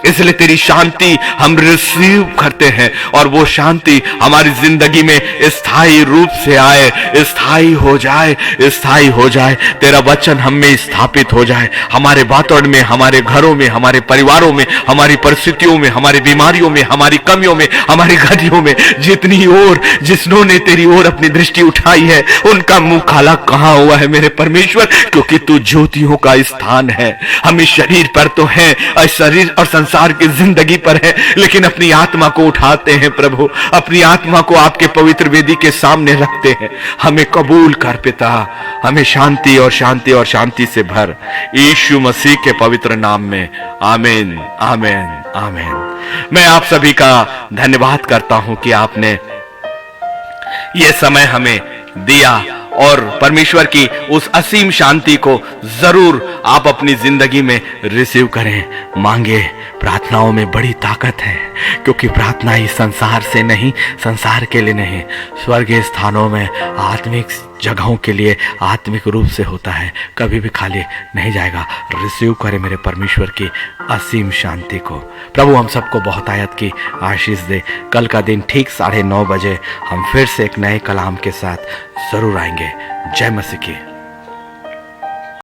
Speaker 1: इसलिए तेरी शांति हम रिसीव करते हैं और वो शांति हमारी जिंदगी में स्थायी रूप से आए, स्थायी हो जाए, स्थायी हो जाए। तेरा वचन हम में स्थापित हो जाए, हमारे वातावरण में, हमारे घरों में, हमारे परिवारों में, हमारी परिस्थितियों में, हमारी बीमारियों में, हमारी कमियों में, हमारी गतियों में। जितनी ओर जिसने तेरी ओर अपनी दृष्टि उठाई है उनका मुंह काला कहां हुआ है मेरे परमेश्वर, क्योंकि तू ज्योतियों का स्थान है। हम इस शरीर पर तो हैं, शरीर और संसार की जिंदगी पर है, लेकिन अपनी आत्मा को उठाते हैं प्रभु, अपनी आत्मा को आपके पवित्र वेदी के सामने रखते हैं। हमें कबूल कर पिता, हमें शांति और शांति और शांति से भर, यीशु मसीह के पवित्र नाम में। आमीन, आमीन, आमीन। मैं आप सभी का धन्यवाद करता हूं कि आपने ये समय हमें दिया और परमेश्वर की उस असीम शांति को जरूर आप अपनी जिंदगी में रिसीव करें। मांगे, प्रार्थनाओं में बड़ी ताकत है, क्योंकि प्रार्थना ही संसार से नहीं, संसार के लिए नहीं, स्वर्गीय स्थानों में आत्मिक जगहों के लिए आत्मिक रूप से होता है, कभी भी खाली नहीं जाएगा। रिसीव करे मेरे परमेश्वर की असीम शांति को। प्रभु हम सबको बहुत आयत की आशीष दे। कल का दिन ठीक 9:30 बजे हम फिर से एक नए कलाम के साथ जरूर आएंगे। जय मसीह की।